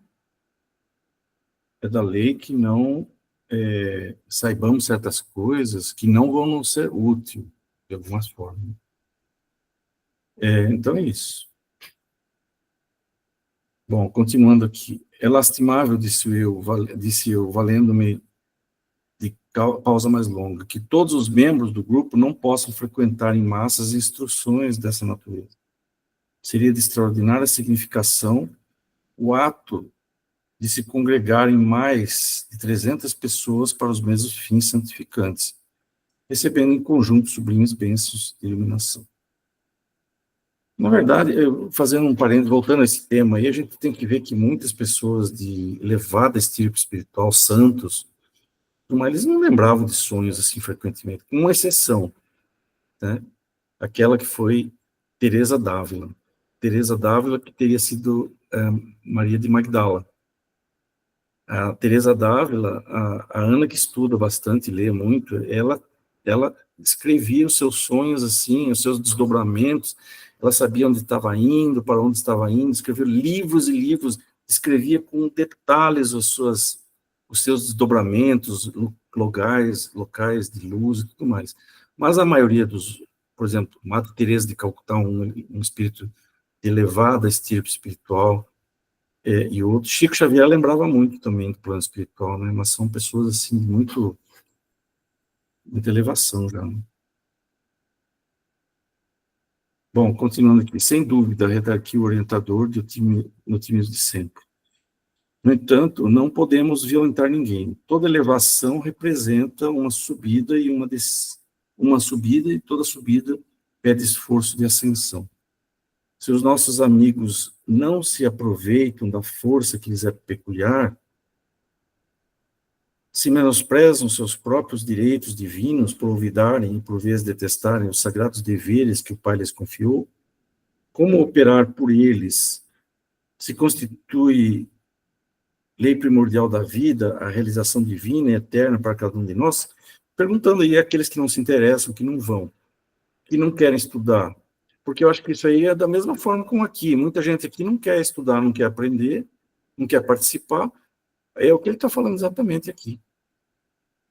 saibamos certas coisas que não vão nos ser úteis, de alguma forma. Então é isso. Bom, continuando aqui. É lastimável, disse eu, valendo-me de pausa mais longa, que todos os membros do grupo não possam frequentar em massa as instruções dessa natureza. Seria de extraordinária significação o ato de se congregarem mais de 300 pessoas para os mesmos fins santificantes, recebendo em conjunto sublimes bênçãos de iluminação. Na verdade, fazendo um parênteses, voltando a esse tema aí, a gente tem que ver que muitas pessoas de elevada estirpe espiritual, santos, mas eles não lembravam de sonhos assim frequentemente, com uma exceção, né? Aquela que foi Teresa d'Ávila. Teresa d'Ávila, que teria sido Maria de Magdala. A Teresa d'Ávila, a Ana que estuda bastante, lê muito, ela escrevia os seus sonhos assim, os seus desdobramentos, ela sabia onde estava indo, para onde estava indo, escrevia livros e livros, escrevia com detalhes os seus desdobramentos, locais de luz e tudo mais. Mas a maioria por exemplo, Madre Teresa de Calcutá, um espírito de elevada estirpe espiritual, e outro, Chico Xavier lembrava muito também do plano espiritual, né? Mas são pessoas assim de muita elevação já. Né? Bom, continuando aqui, sem dúvida, aqui o orientador do otimismo de sempre. No entanto, não podemos violentar ninguém. Toda elevação representa uma subida uma subida, e toda subida pede esforço de ascensão. Se os nossos amigos não se aproveitam da força que lhes é peculiar, se menosprezam seus próprios direitos divinos por olvidarem e por vezes detestarem os sagrados deveres que o Pai lhes confiou, como operar por eles se constitui lei primordial da vida, a realização divina e eterna para cada um de nós? Perguntando aí àqueles que não se interessam, que não vão, que não querem estudar, porque eu acho que isso aí é da mesma forma como aqui, muita gente aqui não quer estudar, não quer aprender, não quer participar, é o que ele está falando exatamente aqui.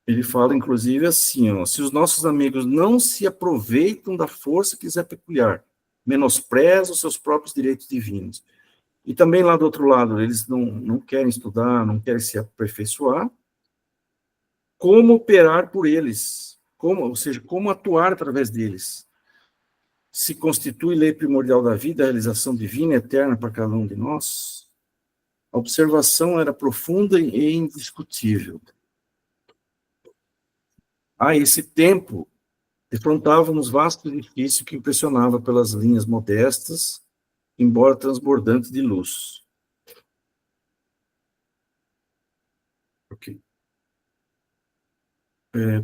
Ele fala, inclusive, assim, ó, se os nossos amigos não se aproveitam da força que lhes é peculiar, menosprezam os seus próprios direitos divinos. E também lá do outro lado, eles não querem estudar, não querem se aperfeiçoar, como operar por eles? Ou seja, como atuar através deles? Se constitui lei primordial da vida, a realização divina e eterna para cada um de nós? A observação era profunda e indiscutível. A esse tempo, defrontávamos vasto edifício que impressionava pelas linhas modestas, embora transbordante de luz. Ok.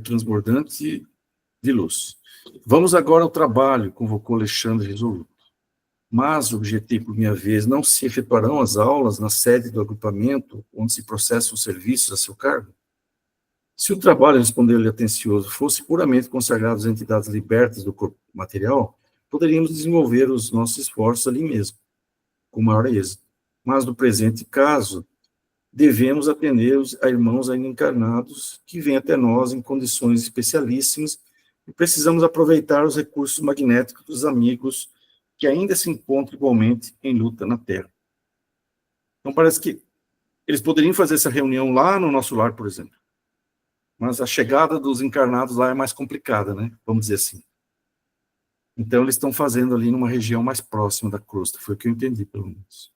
Transbordante de luz. Vamos agora ao trabalho, convocou Alexandre resoluto. Mas, objetei por minha vez, não se efetuarão as aulas na sede do agrupamento, onde se processam os serviços a seu cargo? Se o trabalho, respondeu-lhe atencioso, fosse puramente consagrado às entidades libertas do corpo material, poderíamos desenvolver os nossos esforços ali mesmo, com maior êxito. Mas, no presente caso, devemos atender a irmãos ainda encarnados que vêm até nós em condições especialíssimas e precisamos aproveitar os recursos magnéticos dos amigos que ainda se encontram igualmente em luta na Terra. Então, parece que eles poderiam fazer essa reunião lá no nosso lar, por exemplo. Mas a chegada dos encarnados lá é mais complicada, né? Vamos dizer assim. Então, eles estão fazendo ali numa região mais próxima da crosta, foi o que eu entendi, pelo menos.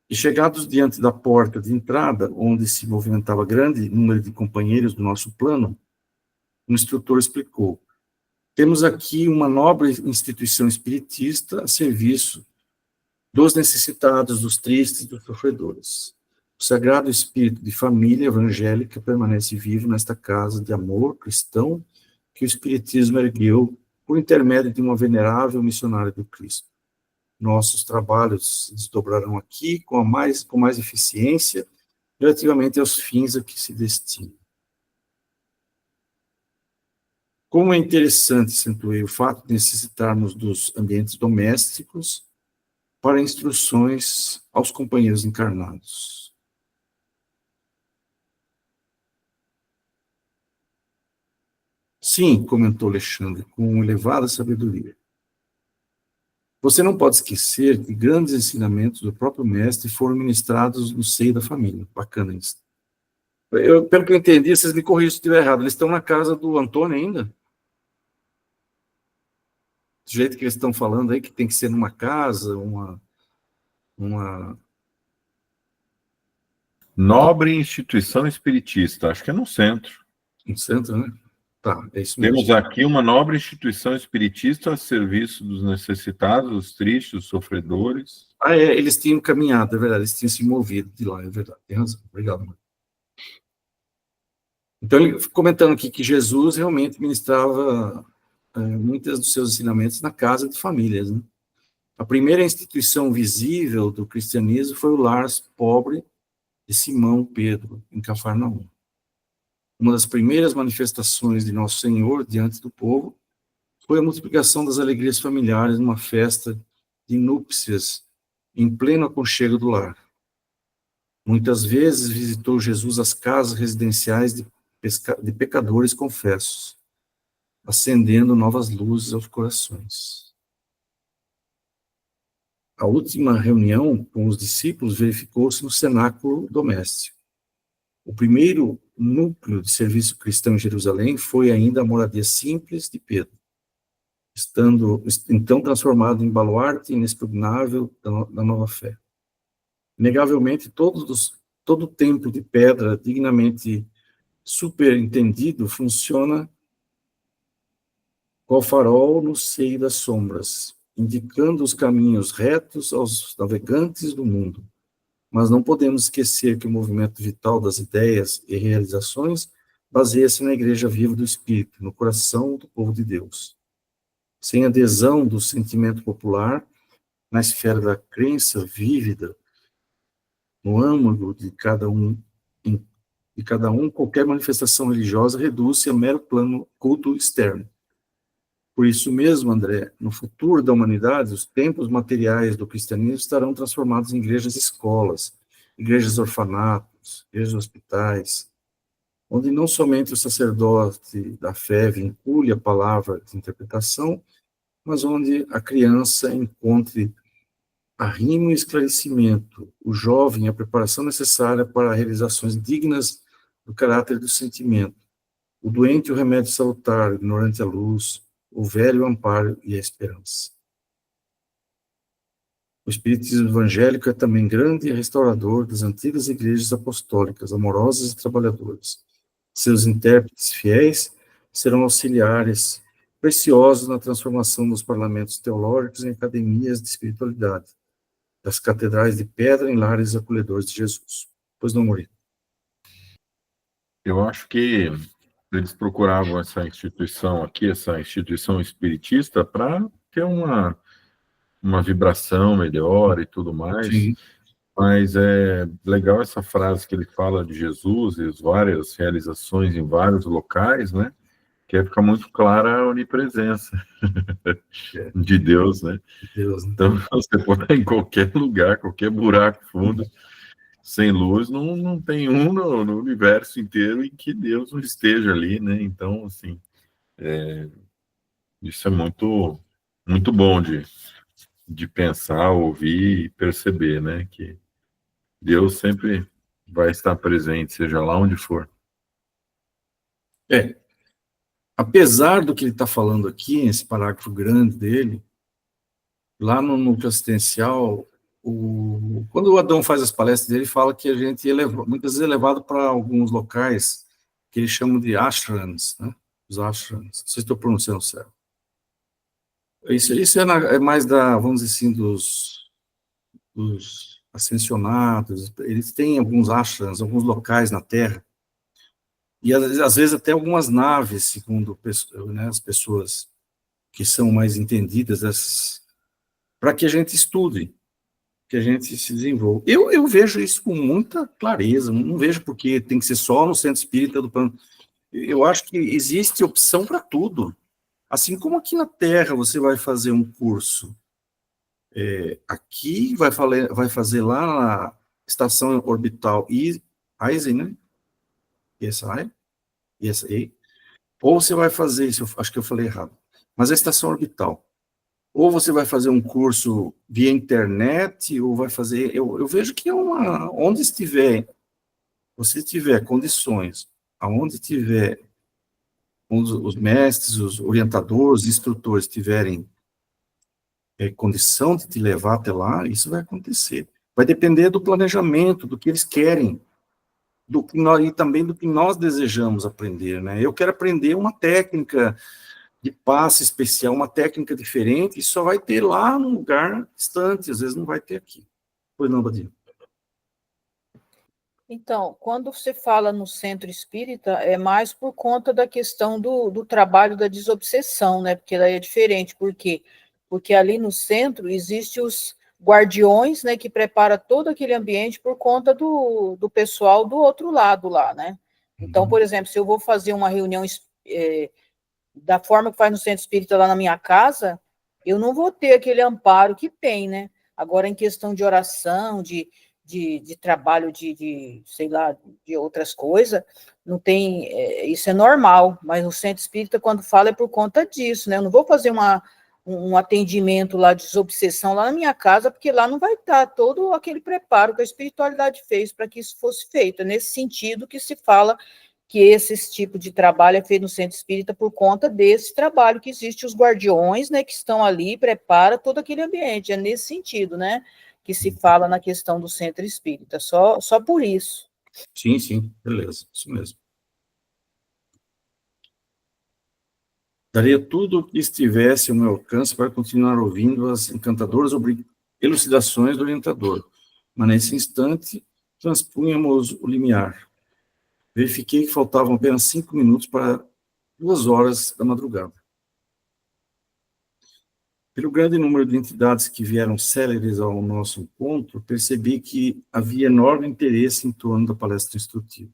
E chegados diante da porta de entrada, onde se movimentava grande número de companheiros do nosso plano, o instrutor explicou: temos aqui uma nobre instituição espiritista a serviço dos necessitados, dos tristes e dos sofredores. O Sagrado Espírito de Família Evangélica permanece vivo nesta casa de amor cristão que o Espiritismo ergueu por intermédio de uma venerável missionária do Cristo. Nossos trabalhos se desdobrarão aqui com mais eficiência relativamente aos fins a que se destinam. Como é interessante, acentuei, o fato de necessitarmos dos ambientes domésticos para instruções aos companheiros encarnados. Sim, comentou Alexandre, com elevada sabedoria. Você não pode esquecer que grandes ensinamentos do próprio mestre foram ministrados no seio da família. Bacana isso. Pelo que eu entendi, vocês me corrigem se estiver errado, eles estão na casa do Antônio ainda? Do jeito que eles estão falando aí, que tem que ser numa casa, uma... Nobre instituição espiritista, acho que é no centro. No centro, né? Tá, é isso mesmo. Temos aqui uma nobre instituição espiritista a serviço dos necessitados, dos tristes, dos sofredores. Eles tinham caminhado, é verdade, eles tinham se movido de lá, é verdade, tem razão, obrigado, mãe. Então, ele comentando aqui que Jesus realmente ministrava muitos dos seus ensinamentos na casa de famílias, né? A primeira instituição visível do cristianismo foi o lar pobre de Simão Pedro, em Cafarnaum. Uma das primeiras manifestações de Nosso Senhor diante do povo foi a multiplicação das alegrias familiares numa festa de núpcias em pleno aconchego do lar. Muitas vezes visitou Jesus as casas residenciais de pecadores confessos, acendendo novas luzes aos corações. A última reunião com os discípulos verificou-se no cenáculo doméstico. O primeiro núcleo de serviço cristão em Jerusalém foi ainda a moradia simples de Pedro, estando então transformado em baluarte inexpugnável da nova fé. Inegavelmente, todo o templo de pedra dignamente superentendido funciona qual farol no seio das sombras, indicando os caminhos retos aos navegantes do mundo. Mas não podemos esquecer que o movimento vital das ideias e realizações baseia-se na Igreja Viva do Espírito, no coração do povo de Deus. Sem adesão do sentimento popular, na esfera da crença vívida, no âmago de cada um, qualquer manifestação religiosa reduz-se a mero plano culto externo. Por isso mesmo, André, no futuro da humanidade, os templos materiais do cristianismo estarão transformados em igrejas-escolas, igrejas-orfanatos, igrejas-hospitais, onde não somente o sacerdote da fé vincule a palavra de interpretação, mas onde a criança encontre arrimo e esclarecimento, o jovem a preparação necessária para realizações dignas do caráter do sentimento, o doente o remédio salutar, o ignorante a luz, o velho o amparo e a esperança. O espiritismo evangélico é também grande e restaurador das antigas igrejas apostólicas, amorosas e trabalhadoras. Seus intérpretes fiéis serão auxiliares preciosos na transformação dos parlamentos teológicos em academias de espiritualidade, das catedrais de pedra em lares acolhedores de Jesus. Pois não, Murilo? Eu acho que eles procuravam essa instituição aqui, essa instituição espiritista, para ter uma vibração melhor e tudo mais. Sim. Mas é legal essa frase que ele fala de Jesus e as várias realizações em vários locais, né? Que fica muito clara a onipresença de Deus, né? Deus, né? Então, você pode estar em qualquer lugar, qualquer buraco fundo, sem luz, não tem um no universo inteiro em que Deus não esteja ali, né? Então, assim, isso é muito, muito bom de pensar, ouvir e perceber, né? Que Deus sempre vai estar presente, seja lá onde for. Apesar do que ele está falando aqui, esse parágrafo grande dele, lá no núcleo assistencial, quando o Adão faz as palestras dele, fala que a gente muitas vezes é levado para alguns locais que eles chamam de ashrams, né? Os ashrams, não sei se estou pronunciando certo. Isso é mais vamos dizer assim, dos ascensionados. Eles têm alguns ashrams, alguns locais na Terra, e às vezes até algumas naves, segundo, né, as pessoas que são mais entendidas, para que a gente estude, que a gente se desenvolva. Eu vejo isso com muita clareza, não vejo porque tem que ser só no centro espírita do plano. Eu acho que existe opção para tudo. Assim como aqui na Terra você vai fazer um curso, aqui vai fazer lá na estação orbital ISA, né? ESA, ou você vai fazer, acho que eu falei errado, mas a estação orbital. Ou você vai fazer um curso via internet, ou vai fazer... Eu vejo que onde você tiver condições, aonde tiver os mestres, os orientadores, os instrutores tiverem condição de te levar até lá, isso vai acontecer. Vai depender do planejamento, do que eles querem, e também do que nós desejamos aprender, né? Eu quero aprender uma técnica de passe especial, uma técnica diferente, e só vai ter lá num lugar distante, às vezes não vai ter aqui. Pois não, Badia? Então, quando você fala no centro espírita, é mais por conta da questão do trabalho da desobsessão, né? Porque daí é diferente. Por quê? Porque ali no centro existem os guardiões, né, que prepara todo aquele ambiente por conta do pessoal do outro lado lá, né? Então, por exemplo, se eu vou fazer uma reunião da forma que faz no centro espírita lá na minha casa, eu não vou ter aquele amparo que tem, né? Agora, em questão de oração, de trabalho sei lá, de outras coisas, não tem, isso é normal, mas no centro espírita, quando fala, é por conta disso, né? Eu não vou fazer um atendimento lá de desobsessão lá na minha casa, porque lá não vai estar todo aquele preparo que a espiritualidade fez para que isso fosse feito. É nesse sentido que se fala que esse tipo de trabalho é feito no centro espírita por conta desse trabalho que existe os guardiões, né, que estão ali, prepara todo aquele ambiente, é nesse sentido, né, que se fala na questão do centro espírita, só por isso. Sim, sim, beleza, isso mesmo. Daria tudo o que estivesse ao meu alcance para continuar ouvindo as encantadoras elucidações do orientador, mas nesse instante transpunhamos o limiar. Verifiquei que faltavam apenas 5 minutos para 2 horas da madrugada. Pelo grande número de entidades que vieram céleres ao nosso encontro, percebi que havia enorme interesse em torno da palestra instrutiva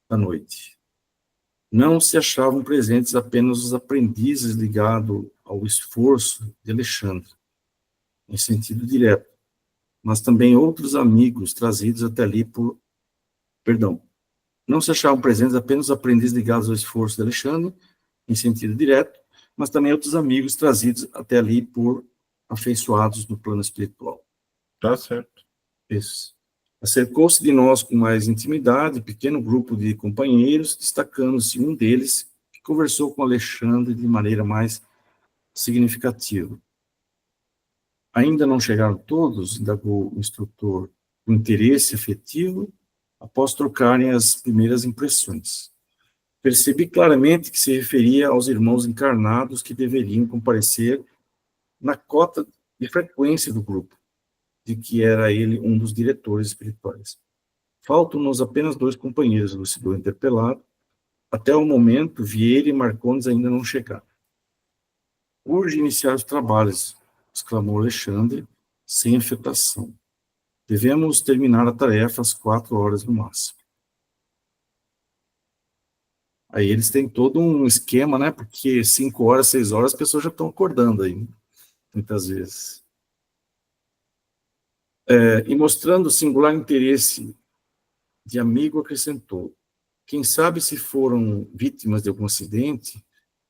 da noite. Não se achavam presentes apenas os aprendizes ligados ao esforço de Alexandre, em sentido direto, mas também outros amigos trazidos até ali por... Perdão. Não se achavam presentes apenas os aprendizes ligados ao esforço de Alexandre, em sentido direto, mas também outros amigos trazidos até ali por afeiçoados no plano espiritual. Tá certo. Isso. Acercou-se de nós com mais intimidade, pequeno grupo de companheiros, destacando-se um deles, que conversou com Alexandre de maneira mais significativa. Ainda não chegaram todos, indagou o instrutor, com interesse afetivo, após trocarem as primeiras impressões. Percebi claramente que se referia aos irmãos encarnados que deveriam comparecer na cota de frequência do grupo, de que era ele um dos diretores espirituais. Faltam-nos apenas 2 companheiros, elucidou interpelado. Até o momento, Vieira e Marcondes ainda não chegaram. Urge iniciar os trabalhos, exclamou Alexandre, sem afetação. Devemos terminar a tarefa às 4 horas no máximo. Aí eles têm todo um esquema, né? Porque 5 horas, 6 horas, as pessoas já estão acordando aí, muitas vezes. E mostrando singular interesse de amigo, acrescentou: quem sabe se foram vítimas de algum acidente,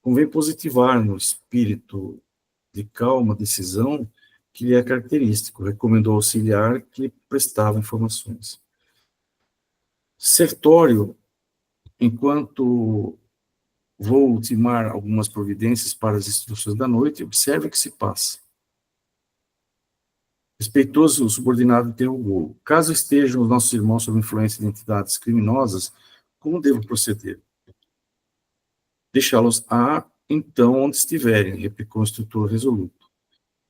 convém positivar no espírito de calma decisão que lhe é característico, recomendou ao auxiliar que lhe prestava informações. Sertório, enquanto vou ultimar algumas providências para as instruções da noite, observe o que se passa. Respeitoso, o subordinado interrogou: caso estejam os nossos irmãos sob influência de entidades criminosas, como devo proceder? Deixá-los então onde estiverem, replicou o instrutor resoluto.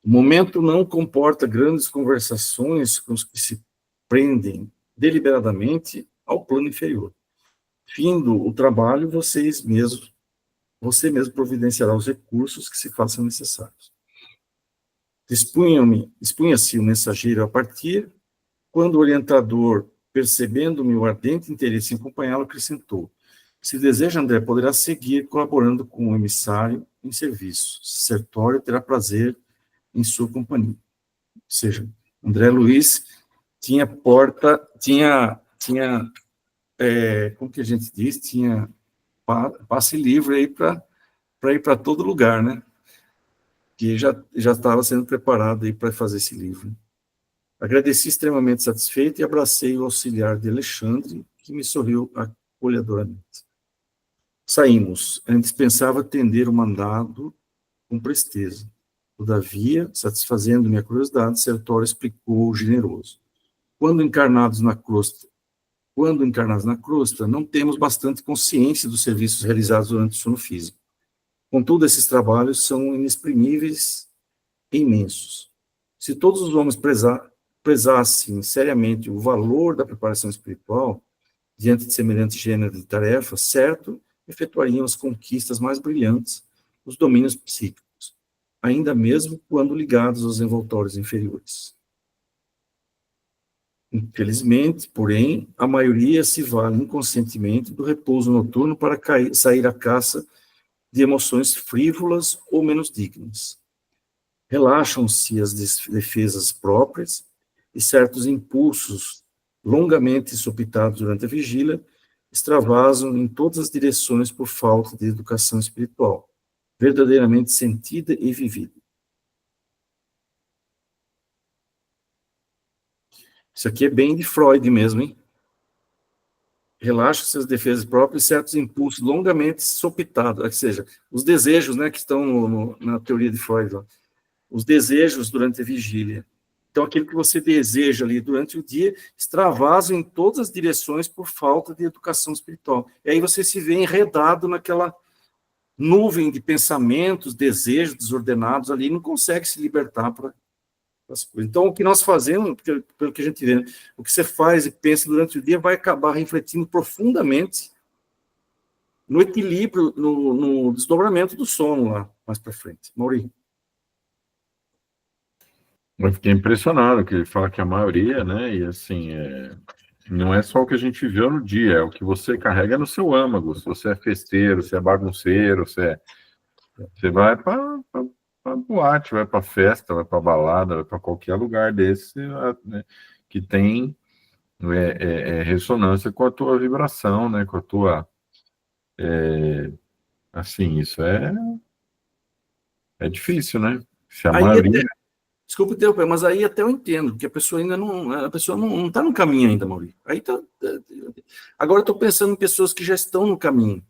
O momento não comporta grandes conversações com os que se prendem deliberadamente ao plano inferior. Findo o trabalho, você mesmo providenciará os recursos que se façam necessários. Dispunha-se o mensageiro a partir, quando o orientador, percebendo-me o ardente interesse em acompanhá-lo, acrescentou: Se deseja, André, poderá seguir colaborando com o emissário em serviço. Sertório terá prazer em sua companhia. Ou seja, André Luiz tinha como que a gente diz, tinha passe livre aí para ir para todo lugar, né? Que já estava sendo preparado aí para fazer esse livro. Agradeci extremamente satisfeito e abracei o auxiliar de Alexandre, que me sorriu acolhedoramente. Saímos. É indispensável atender o mandado com presteza. Todavia, satisfazendo minha curiosidade, Sertório explicou generoso. Quando encarnados na crosta, não temos bastante consciência dos serviços realizados durante o sono físico. Contudo, esses trabalhos são inexprimíveis e imensos. Se todos os homens prezassem seriamente o valor da preparação espiritual, diante de semelhante gênero de tarefas, certo, efetuariam as conquistas mais brilhantes dos domínios psíquicos, ainda mesmo quando ligados aos envoltórios inferiores. Infelizmente, porém, a maioria se vale inconscientemente do repouso noturno para sair à caça de emoções frívolas ou menos dignas. Relaxam-se as defesas próprias e certos impulsos longamente sopitados durante a vigília extravasam em todas as direções por falta de educação espiritual, verdadeiramente sentida e vivida. Isso aqui é bem de Freud mesmo, hein? Relaxa-se as defesas próprias e certos impulsos longamente sopitados, ou seja, os desejos, né, que estão na teoria de Freud, ó, os desejos durante a vigília. Então, aquilo que você deseja ali durante o dia, extravasa em todas as direções por falta de educação espiritual. E aí você se vê enredado naquela nuvem de pensamentos, desejos desordenados ali, e não consegue se libertar para as coisas. Então, o que nós fazemos, pelo que a gente vê, né, o que você faz e pensa durante o dia vai acabar refletindo profundamente no equilíbrio, no desdobramento do sono lá, mais para frente. Maurício. Eu fiquei impressionado que ele fala que a maioria, né, e assim, não é só o que a gente viu no dia, é o que você carrega no seu âmago. Se você é festeiro, se é bagunceiro, você vai para boate, vai para festa, vai para balada, vai para qualquer lugar desse, né, que tem ressonância com a tua vibração, né, com a tua... assim, isso é difícil, né? Se a maioria... Desculpa interromper, mas aí até eu entendo, porque a pessoa ainda não está no caminho ainda, Maurício. Agora eu estou pensando em pessoas que já estão no caminho.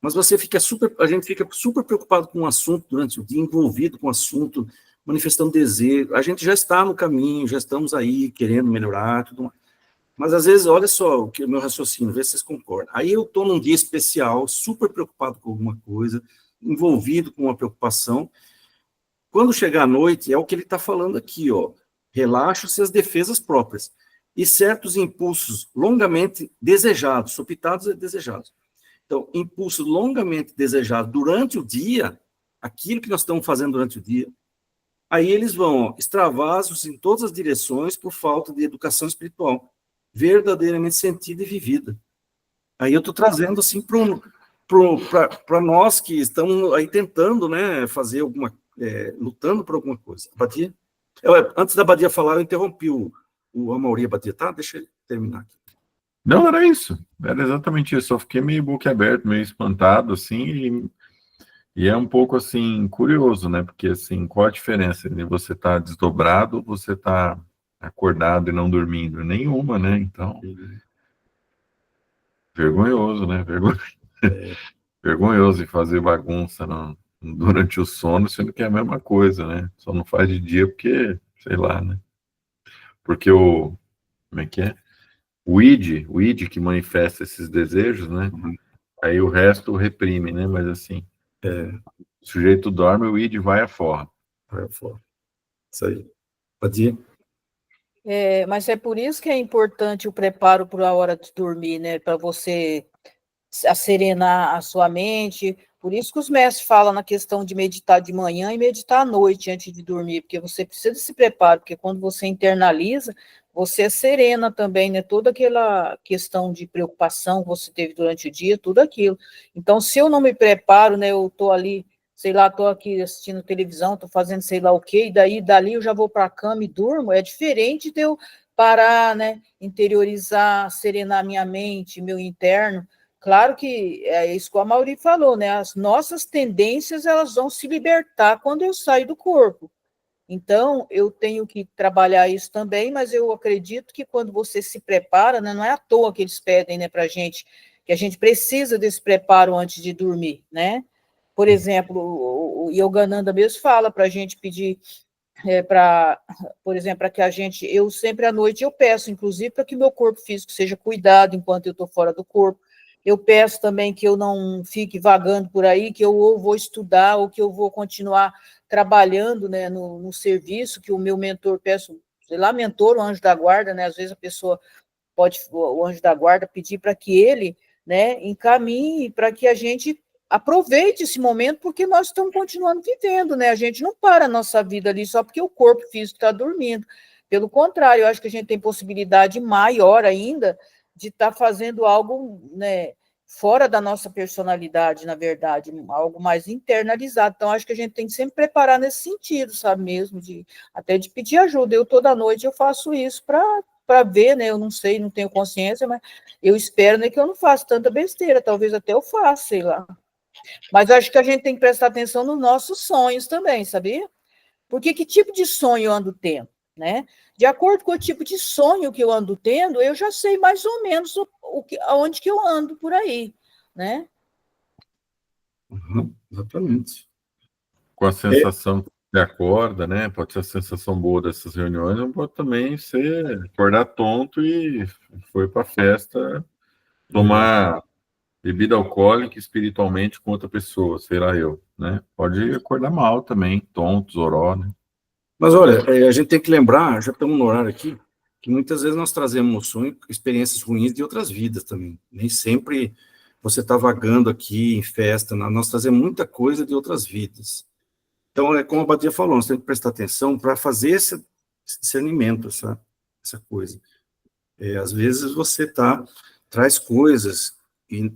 Mas a gente fica super preocupado com o assunto durante o dia, envolvido com o assunto, manifestando desejo. A gente já está no caminho, já estamos aí querendo melhorar, tudo mais. Mas às vezes, olha só o meu raciocínio, vê se vocês concordam. Aí eu estou num dia especial, super preocupado com alguma coisa, envolvido com uma preocupação. Quando chegar à noite, é o que ele está falando aqui, ó. Relaxa-se as defesas próprias. E certos impulsos longamente desejados, sopitados e desejados. Então, impulsos longamente desejados durante o dia, aquilo que nós estamos fazendo durante o dia, aí eles vão, ó, extravasos em todas as direções por falta de educação espiritual, verdadeiramente sentida e vivida. Aí eu estou trazendo assim para nós que estamos aí tentando, né, fazer lutando por alguma coisa. Badia? Antes da Badia falar, eu interrompi o Amaury Badia, tá? Deixa eu terminar aqui. Não, era isso. Era exatamente isso. Só fiquei meio boquiaberto, meio espantado, assim, e é um pouco, assim, curioso, né? Porque, assim, qual a diferença de você estar desdobrado ou você estar acordado e não dormindo? Nenhuma, né? Então, vergonhoso, né? Vergonhoso de fazer bagunça durante o sono, sendo que é a mesma coisa, né? Só não faz de dia porque, sei lá, né? Porque como é que é? O id que manifesta esses desejos, né? Uhum. Aí o resto reprime, né? Mas assim, o sujeito dorme, o id vai afora. Vai afora. Isso aí. Badia? Mas é por isso que é importante o preparo para a hora de dormir, né? Para você serenar a sua mente. Por isso que os mestres falam na questão de meditar de manhã e meditar à noite antes de dormir, porque você precisa se preparar, porque quando você internaliza, você é serena também, né? Toda aquela questão de preocupação que você teve durante o dia, tudo aquilo. Então, se eu não me preparo, né? Eu estou ali, sei lá, estou aqui assistindo televisão, estou fazendo sei lá o quê, e daí, dali eu já vou para a cama e durmo, é diferente de eu parar, né? Interiorizar, serenar minha mente, meu interno. Claro que é isso que a Mauri falou, né? As nossas tendências, elas vão se libertar quando eu saio do corpo. Então, eu tenho que trabalhar isso também, mas eu acredito que quando você se prepara, né, não é à toa que eles pedem, né, para a gente, que a gente precisa desse preparo antes de dormir, né? Por exemplo, o Yogananda mesmo fala para a gente pedir, por exemplo, para que a gente, eu sempre à noite eu peço, inclusive, para que meu corpo físico seja cuidado enquanto eu estou fora do corpo. Eu peço também que eu não fique vagando por aí, que eu ou vou estudar ou que eu vou continuar trabalhando, né, no serviço, que o meu mentor, peço, sei lá, mentor, o anjo da guarda, né, às vezes a pessoa pode, o anjo da guarda, pedir para que ele, né, encaminhe, para que a gente aproveite esse momento, porque nós estamos continuando vivendo, né, a gente não para a nossa vida ali só porque o corpo físico está dormindo. Pelo contrário, eu acho que a gente tem possibilidade maior ainda de estar fazendo algo, né, fora da nossa personalidade, na verdade, algo mais internalizado. Então, acho que a gente tem que sempre preparar nesse sentido, sabe mesmo, até de pedir ajuda. Eu toda noite eu faço isso para ver, né? Eu não sei, não tenho consciência, mas eu espero, né, que eu não faça tanta besteira. Talvez até eu faça, sei lá. Mas acho que a gente tem que prestar atenção nos nossos sonhos também, sabia? Porque que tipo de sonho eu ando tendo, né? De acordo com o tipo de sonho que eu ando tendo, eu já sei mais ou menos aonde que eu ando por aí, né? Exatamente. Com a sensação que você acorda, né? Pode ser a sensação boa dessas reuniões, ou pode também ser acordar tonto e foi para festa tomar bebida alcoólica espiritualmente com outra pessoa, sei lá eu, né? Pode acordar mal também, tonto, zoró, né? Mas olha, a gente tem que lembrar, já estamos no horário aqui, que muitas vezes nós trazemos no sonho experiências ruins de outras vidas também. Nem sempre você está vagando aqui em festa, nós trazemos muita coisa de outras vidas. Então, é como a Badia falou, nós temos que prestar atenção para fazer esse discernimento, essa coisa. Às vezes você traz coisas, e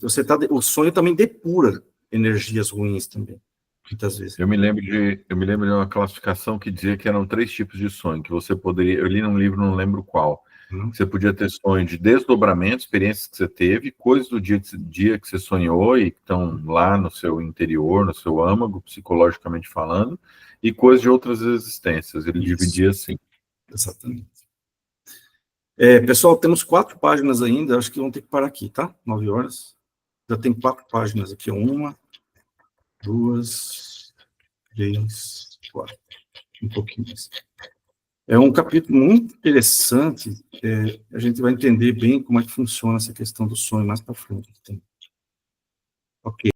o sonho também depura energias ruins também, muitas vezes. Eu me lembro de uma classificação que dizia que eram 3 tipos de sonho, que você poderia, eu li num livro, não lembro qual. Você podia ter sonho de desdobramento, experiências que você teve, coisas do dia que você sonhou e que estão lá no seu interior, no seu âmago, psicologicamente falando, e coisas de outras existências. Ele dividia assim. Exatamente. Pessoal, temos 4 páginas ainda, acho que vamos ter que parar aqui, tá? 9 horas. Já tem 4 páginas aqui, 1, 2, 3, 4. Um pouquinho mais. É um capítulo muito interessante, a gente vai entender bem como é que funciona essa questão do sonho mais para frente. Ok.